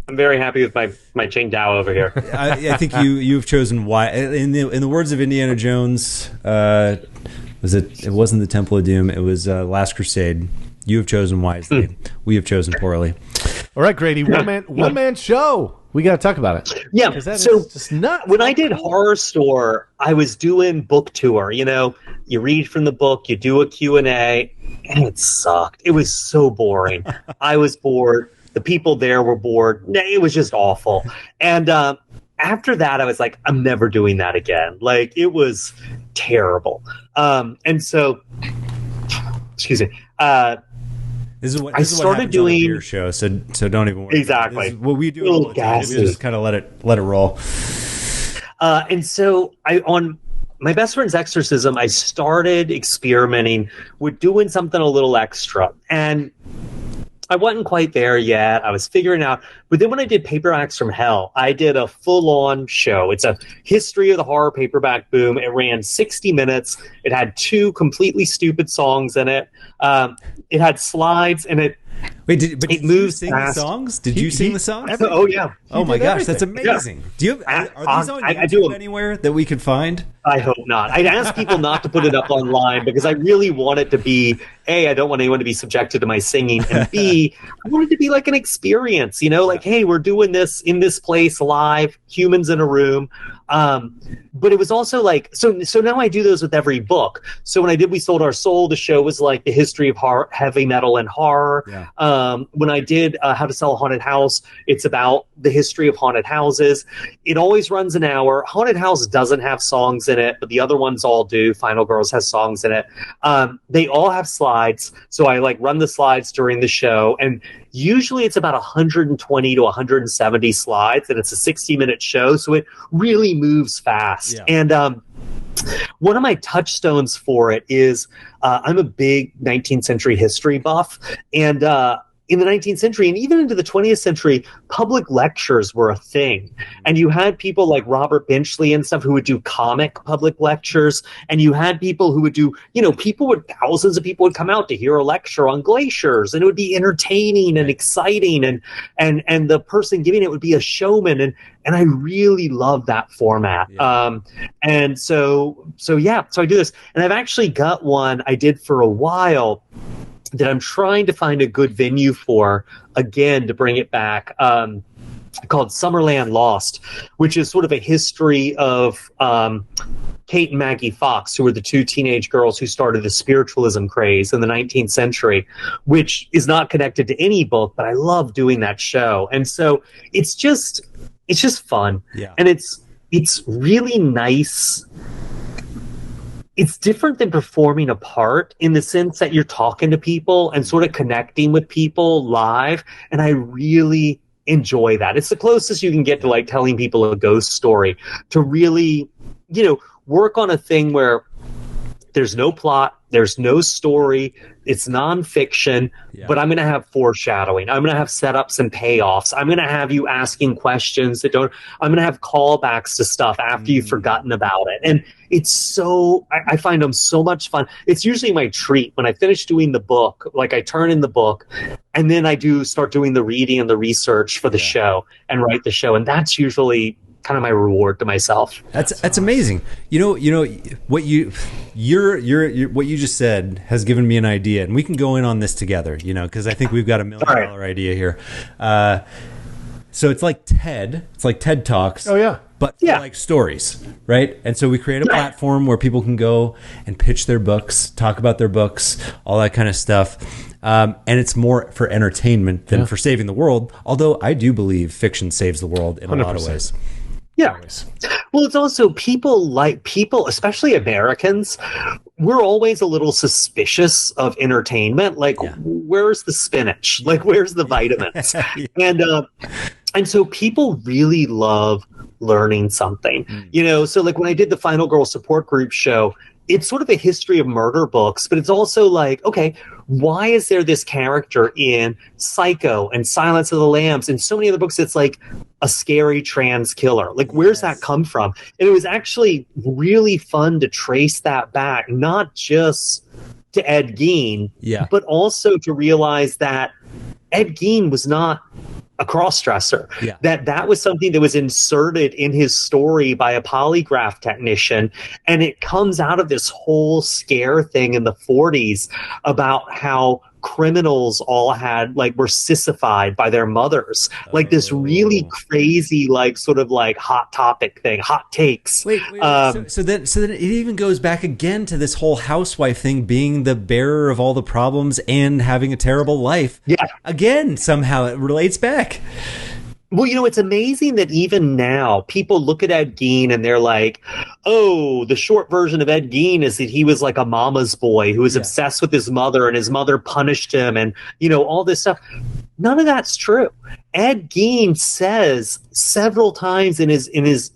[SPEAKER 3] I'm very happy with my Qingdao over here.
[SPEAKER 1] I think you've chosen why. In the words of Indiana Jones, it wasn't the Temple of Doom. It was Last Crusade. You have chosen wisely. We have chosen poorly.
[SPEAKER 2] All right, Grady, one man show. We got to talk about it.
[SPEAKER 3] Yeah. So
[SPEAKER 2] just nuts.
[SPEAKER 3] When I did Horrorstor, I was doing book tour. You read from the book, you do a Q&A, and it sucked. It was so boring. I was bored. The people there were bored. It was just awful. And after that, I was like, I'm never doing that again. Like, it was terrible. And so, excuse me.
[SPEAKER 1] This is what started doing on a beer show. So don't even worry.
[SPEAKER 3] Exactly.
[SPEAKER 1] What we do all the time. We just kind of let it roll.
[SPEAKER 3] And so on my best friend's Exorcism, I started experimenting with doing something a little extra. And I wasn't quite there yet. I was figuring out. But then when I did Paperbacks from Hell, I did a full-on show. It's a history of the horror paperback boom. It ran 60 minutes. It had 2 completely stupid songs in it. It had slides, and it
[SPEAKER 1] Wait, did you sing
[SPEAKER 3] fast.
[SPEAKER 1] the songs? Did you sing the songs?
[SPEAKER 3] Oh, yeah.
[SPEAKER 1] Oh, my gosh,
[SPEAKER 2] everything.
[SPEAKER 1] that's amazing.
[SPEAKER 3] Yeah.
[SPEAKER 1] Do you are these on
[SPEAKER 3] I
[SPEAKER 1] YouTube
[SPEAKER 3] do 'em.
[SPEAKER 1] anywhere that we could find?
[SPEAKER 3] I hope not. I'd ask people not to put it up online because I really want it to be, A, I don't want anyone to be subjected to my singing, and B, I want it to be like an experience, like, hey, we're doing this in this place live, humans in a room. But it was also like, so now I do those with every book. So when I did We Sold Our Soul, the show was like the history of horror, heavy metal and horror. Yeah. When I did How to Sell a Haunted House, it's about the history of haunted houses. It always runs an hour. Haunted House doesn't have songs in it, but the other ones all do. Final Girls has songs in it. They all have slides. So I run the slides during the show, and usually it's about 120 to 170 slides, and it's a 60-minute show, so it really moves fast. Yeah. And one of my touchstones for it is I'm a big 19th century history buff, and in the 19th century and even into the 20th century, public lectures were a thing. And you had people like Robert Benchley and stuff who would do comic public lectures. And you had people who would do, thousands of people would come out to hear a lecture on glaciers, and it would be entertaining and exciting. And the person giving it would be a showman. And I really love that format. Yeah. And so I do this. And I've actually got one I did for a while that I'm trying to find a good venue for, again, to bring it back, called Summerland Lost, which is sort of a history of Kate and Maggie Fox, who were the 2 teenage girls who started the spiritualism craze in the 19th century, which is not connected to any book, but I love doing that show. And so it's just fun. Yeah. And it's really nice. It's different than performing a part in the sense that you're talking to people and sort of connecting with people live. And I really enjoy that. It's the closest you can get to telling people a ghost story, to really, work on a thing where there's no plot, there's no story, it's nonfiction, but I'm going to have foreshadowing. I'm going to have setups and payoffs. I'm going to have you asking questions I'm going to have callbacks to stuff after you've forgotten about it. And it's I find them so much fun. It's usually my treat when I finish doing the book, I turn in the book, and then I do start doing the reading and the research for the show and write the show. And that's usually kind of my reward to myself.
[SPEAKER 1] That's amazing. What you just said has given me an idea, and we can go in on this together. Because I think we've got $1 million idea here. So it's like TED. It's like TED Talks.
[SPEAKER 2] Oh yeah.
[SPEAKER 1] but for like stories, right? And so we create a platform where people can go and pitch their books, talk about their books, all that kind of stuff. And it's more for entertainment than for saving the world. Although I do believe fiction saves the world in 100%. A lot of ways.
[SPEAKER 3] Yeah. Well, it's also people, especially Americans, we're always a little suspicious of entertainment. Like, where's the spinach? Like, where's the vitamins? And so people really love learning something, so like when I did the Final Girl support group show, it's sort of a history of murder books, but it's also like, okay, why is there this character in Psycho and Silence of the Lambs and so many other books that's like a scary trans killer? Like, where's that come from? And it was actually really fun to trace that back, not just to Ed Gein, but also to realize that Ed Gein was not a cross-dresser. That was something that was inserted in his story by a polygraph technician, and it comes out of this whole scare thing in the 40s about how criminals all were sissified by their mothers, like this really crazy, like sort of like hot topic thing, hot takes.
[SPEAKER 1] Wait. So then it even goes back again to this whole housewife thing, being the bearer of all the problems and having a terrible life. Yeah. Again, somehow it relates back.
[SPEAKER 3] Well, it's amazing that even now people look at Ed Gein and they're like, oh, the short version of Ed Gein is that he was like a mama's boy who was obsessed with his mother and his mother punished him and, all this stuff. None of that's true. Ed Gein says several times in his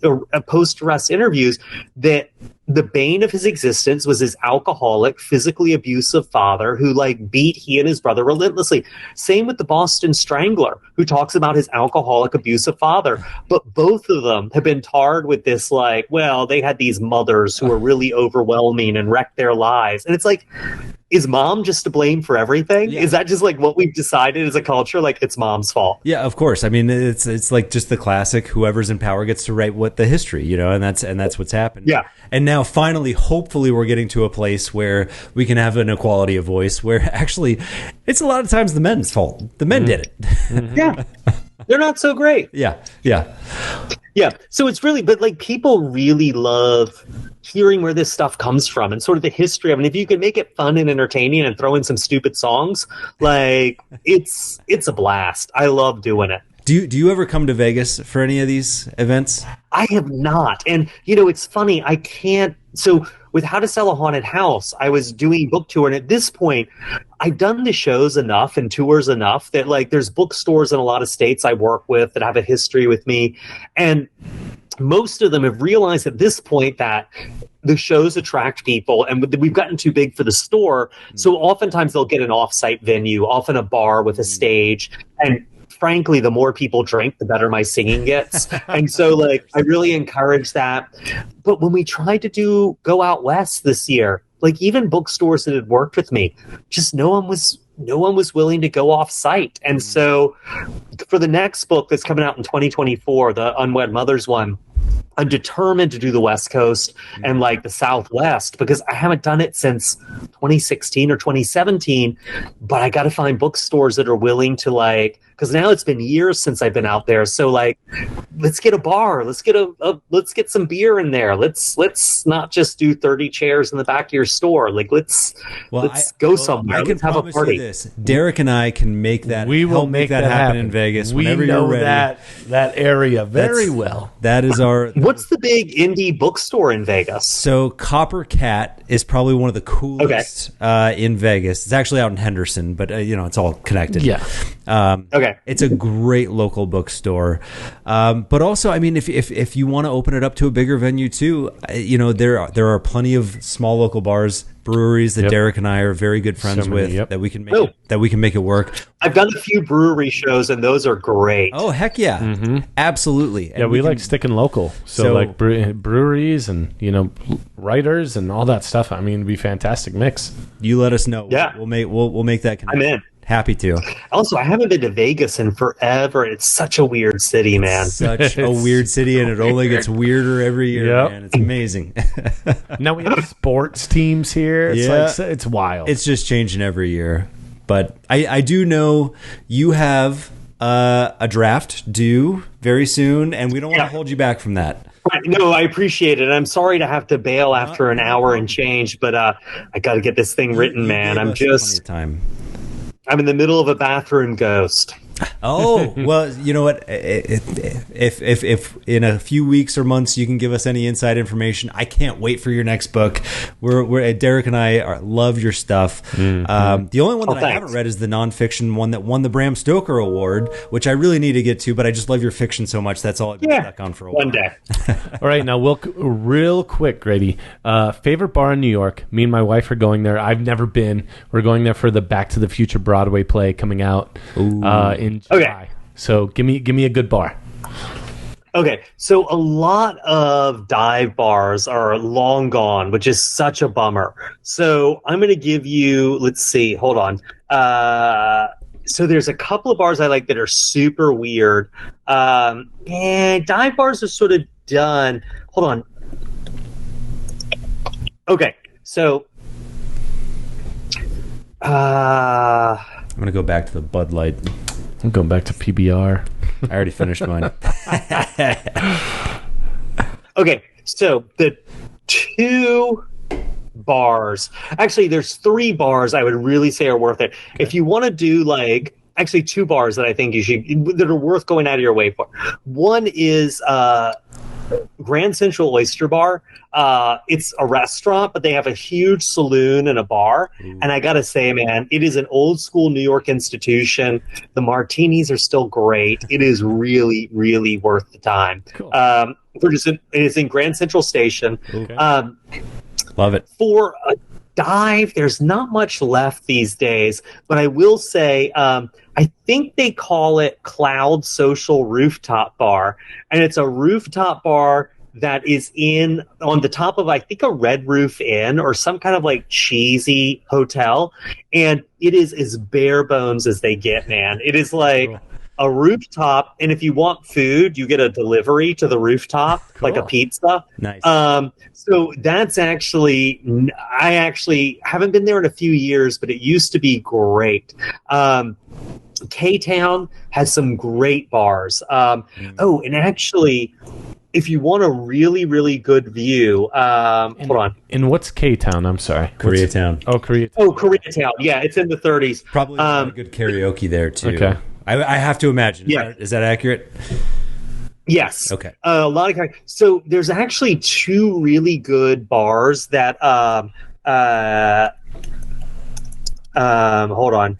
[SPEAKER 3] post-arrest interviews that the bane of his existence was his alcoholic, physically abusive father who beat he and his brother relentlessly. Same with the Boston Strangler, who talks about his alcoholic, abusive father. But both of them have been tarred with this they had these mothers who were really overwhelming and wrecked their lives. And it's like, is mom just to blame for everything? Is that just what we've decided as a culture? It's mom's fault.
[SPEAKER 1] Yeah, of course. I mean, it's like just the classic, whoever's in power gets to write what the history, and that's what's happened.
[SPEAKER 3] Yeah.
[SPEAKER 1] And now finally, hopefully we're getting to a place where we can have an equality of voice where actually it's a lot of times the men's fault. The men did it.
[SPEAKER 3] Yeah. They're not so great.
[SPEAKER 1] Yeah.
[SPEAKER 3] So it's really, but people really love hearing where this stuff comes from and sort of the history of it. And if you can make it fun and entertaining and throw in some stupid songs, it's a blast. I love doing it.
[SPEAKER 1] Do you ever come to Vegas for any of these events?
[SPEAKER 3] I have not. And, it's funny. I can't. So with How to Sell a Haunted House, I was doing book tour. And at this point, I've done the shows enough and tours enough that there's bookstores in a lot of states I work with that have a history with me. And most of them have realized at this point that the shows attract people and we've gotten too big for the store. So oftentimes they'll get an off-site venue, often a bar with a stage. And frankly, the more people drink, the better my singing gets. And so I really encourage that. But when we tried to go out west this year, even bookstores that had worked with me, just no one was willing to go off site. And so for the next book that's coming out in 2024, the Unwed Mothers one, I'm determined to do the West Coast and the Southwest because I haven't done it since 2016 or 2017. But I got to find bookstores that are willing to because now it's been years since I've been out there. So let's get a bar, let's get some beer in there. Let's not just do 30 chairs in the back of your store. Let's go somewhere. Let's have a party.
[SPEAKER 1] This. Derek and I can make that.
[SPEAKER 2] We will make that happen in
[SPEAKER 1] Vegas
[SPEAKER 2] we
[SPEAKER 1] whenever
[SPEAKER 2] know
[SPEAKER 1] you're ready.
[SPEAKER 2] that area very well.
[SPEAKER 1] That is our.
[SPEAKER 3] What's the big indie bookstore in Vegas?
[SPEAKER 1] So Copper Cat is probably one of the coolest in Vegas. It's actually out in Henderson, but it's all connected.
[SPEAKER 2] Yeah.
[SPEAKER 1] It's a great local bookstore. But also, I mean, if you want to open it up to a bigger venue too, there are plenty of small local bars, breweries that Derek and I are very good friends with that we can make it work.
[SPEAKER 3] I've done a few brewery shows and those are great.
[SPEAKER 1] Oh heck yeah, absolutely.
[SPEAKER 2] And we like sticking local, so breweries and writers and all that stuff. I mean, it'd be a fantastic mix.
[SPEAKER 1] You let us know.
[SPEAKER 3] Yeah,
[SPEAKER 1] we'll make that connection.
[SPEAKER 3] I'm in.
[SPEAKER 1] Happy to.
[SPEAKER 3] Also, I haven't been to Vegas in forever. It's such a weird city, man.
[SPEAKER 1] Such a weird city, and it only gets weirder every year, man. It's amazing.
[SPEAKER 2] Now we have sports teams here. It's wild.
[SPEAKER 1] It's just changing every year. But I do know you have a draft due very soon, and we don't want to hold you back from that.
[SPEAKER 3] Right, no, I appreciate it. I'm sorry to have to bail after an hour and change, but I got to get this thing written, man.
[SPEAKER 1] Gave us plenty of time.
[SPEAKER 3] I'm in the middle of a bathroom ghost.
[SPEAKER 1] Oh, well, you know what? If in a few weeks or months you can give us any inside information, I can't wait for your next book. We're Derek and I love your stuff. Mm-hmm. The only one that I haven't read is the nonfiction one that won the Bram Stoker Award, which I really need to get to, but I just love your fiction so much. That's all I've been stuck on for a while.
[SPEAKER 3] One day.
[SPEAKER 2] All right, now, real quick, Grady. Favorite bar in New York? Me and my wife are going there. I've never been. We're going there for the Back to the Future Broadway play coming out in July. Okay. So give me a good bar.
[SPEAKER 3] Okay, so a lot of dive bars are long gone, which is such a bummer. So I'm going to give you, let's see, hold on. So there's a couple of bars I like that are super weird. And dive bars are sort of done. Hold on. Okay, so
[SPEAKER 1] I'm going to go back to the Bud Light.
[SPEAKER 2] I'm going back to PBR.
[SPEAKER 1] I already finished mine.
[SPEAKER 3] Okay, so the two bars, actually there's three bars I would really say are worth it. Okay. If you want to do actually two bars that I think that are worth going out of your way for. One is Grand Central Oyster Bar. It's a restaurant, but they have a huge saloon and a bar. Ooh. And I gotta say, man, it is an old school New York institution. The martinis are still great. It is really, really worth the time. Cool. It is in Grand Central Station.
[SPEAKER 1] Okay. Love it.
[SPEAKER 3] For a dive, there's not much left these days, but I will say, I think they call it Cloud Social Rooftop Bar, and it's a rooftop bar that is on the top of, I think, a Red Roof Inn or some kind of cheesy hotel, and it is as bare bones as they get, man. It is a rooftop, and if you want food, you get a delivery to the rooftop, cool. Like a pizza.
[SPEAKER 1] Nice.
[SPEAKER 3] So that's I actually haven't been there in a few years, but it used to be great. K-Town has some great bars. Oh, and actually, if you want a really, really good view, hold on.
[SPEAKER 2] And what's K-Town? I'm sorry.
[SPEAKER 1] Koreatown.
[SPEAKER 2] Oh, Koreatown.
[SPEAKER 3] Oh, Koreatown. Yeah, it's in the 30s.
[SPEAKER 1] Probably a good karaoke there, too.
[SPEAKER 2] Okay.
[SPEAKER 1] I have to imagine. Is that accurate?
[SPEAKER 3] Yes.
[SPEAKER 1] Okay.
[SPEAKER 3] A lot of so there's actually two really good bars that hold on.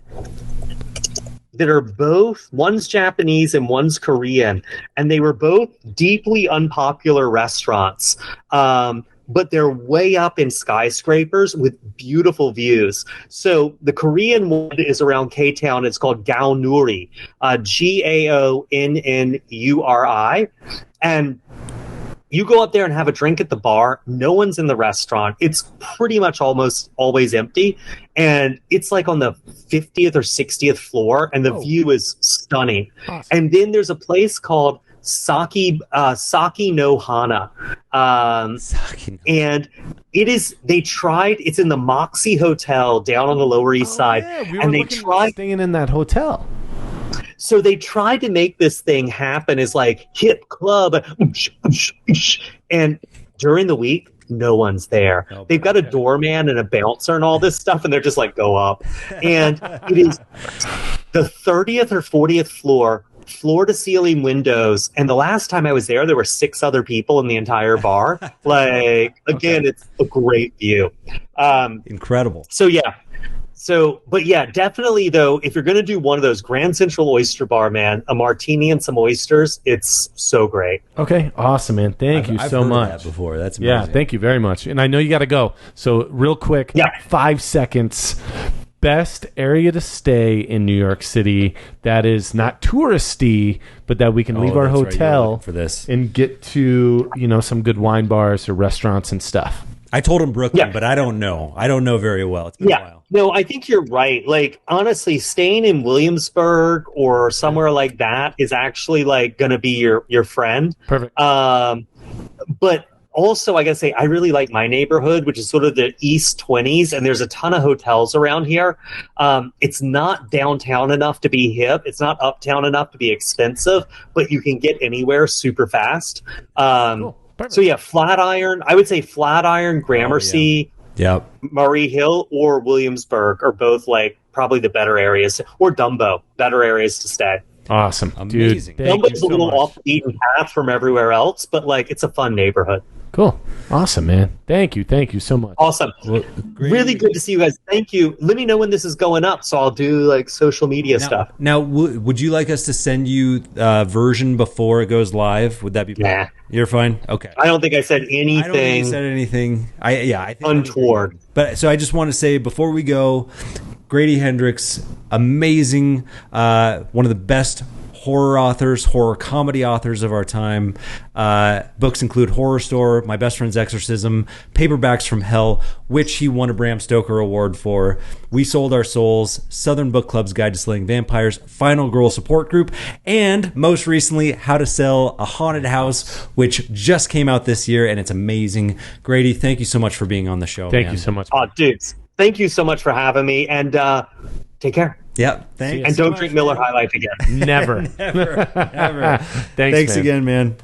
[SPEAKER 3] That are both, one's Japanese and one's Korean, and they were both deeply unpopular restaurants. But they're way up in skyscrapers with beautiful views. So the Korean one is around K-Town. It's called Gaonuri, Gaonnuri. And you go up there and have a drink at the bar. No one's in the restaurant. It's pretty much almost always empty. And it's on the 50th or 60th floor, and the view is stunning. Awesome. And then there's a place called Saki no Hana. And it's in the Moxie Hotel down on the Lower East Side.
[SPEAKER 2] Yeah,
[SPEAKER 3] and they tried
[SPEAKER 2] staying in that hotel.
[SPEAKER 3] So they tried to make this thing happen as hip club, and during the week, no one's there. They've got a doorman and a bouncer and all this stuff, and they're just go up. And it is the 30th or 40th floor to ceiling windows, and the last time I was there were 6 other people in the entire bar. Again, it's a great view.
[SPEAKER 1] Incredible.
[SPEAKER 3] But definitely though, if you're going to do one of those Grand Central Oyster Bar, man, a martini and some oysters, it's so great.
[SPEAKER 2] Okay, awesome, man. Thank you so much.
[SPEAKER 1] I've heard that before. That's amazing.
[SPEAKER 2] Yeah, thank you very much. And I know you got to go, so real quick, 5 seconds. Best area to stay in New York City that is not touristy, but that we can leave our hotel
[SPEAKER 1] for this
[SPEAKER 2] and get to some good wine bars or restaurants and stuff.
[SPEAKER 1] I told him Brooklyn, but I don't know. I don't know very well. It's been a while.
[SPEAKER 3] No, I think you're right. Honestly, staying in Williamsburg or somewhere like that is actually going to be your friend.
[SPEAKER 2] Perfect.
[SPEAKER 3] But also, I gotta say, I really like my neighborhood, which is sort of the East 20s, and there's a ton of hotels around here. It's not downtown enough to be hip. It's not uptown enough to be expensive, but you can get anywhere super fast.
[SPEAKER 2] Cool.
[SPEAKER 3] So yeah, Flatiron. I would say Flatiron, Gramercy,
[SPEAKER 1] Yep.
[SPEAKER 3] Murray Hill, or Williamsburg are both like probably the better areas, or Dumbo, better areas to stay.
[SPEAKER 2] Awesome.
[SPEAKER 1] Amazing.
[SPEAKER 2] Dude, thank you
[SPEAKER 3] Dumbo's
[SPEAKER 2] so
[SPEAKER 3] a little
[SPEAKER 2] much.
[SPEAKER 3] off the beaten path from everywhere else, but like it's a fun neighborhood.
[SPEAKER 2] Cool. Awesome, man. Thank you so much.
[SPEAKER 3] Awesome.
[SPEAKER 1] Well,
[SPEAKER 3] Really good to see you guys. Thank you. Let me know when this is going up, so I'll do like social media stuff.
[SPEAKER 1] Now, would you like us to send you a version before it goes live? Would that be?
[SPEAKER 3] Nah.
[SPEAKER 1] You're fine. Okay.
[SPEAKER 3] I don't think I said anything.
[SPEAKER 1] I don't think you said anything. I think
[SPEAKER 3] untoward.
[SPEAKER 1] But so I just want to say before we go, Grady Hendrix, amazing, one of the best horror comedy authors of our time. Books include Horrorstor, My Best Friend's Exorcism, Paperbacks from Hell, which he won a Bram Stoker Award for, We Sold Our Souls, Southern Book Club's Guide to Slaying Vampires, Final Girl Support Group, and most recently, How to Sell a Haunted House, which just came out this year, and it's amazing. Grady, thank you so much for being on the show.
[SPEAKER 2] Thank you so much.
[SPEAKER 3] Oh, dudes, thank you so much for having me, and take care.
[SPEAKER 1] Yep. Thanks.
[SPEAKER 3] And don't drink Miller High Life again.
[SPEAKER 2] Never.
[SPEAKER 1] Never.
[SPEAKER 2] Thanks
[SPEAKER 1] Thanks
[SPEAKER 2] man.
[SPEAKER 1] again, man.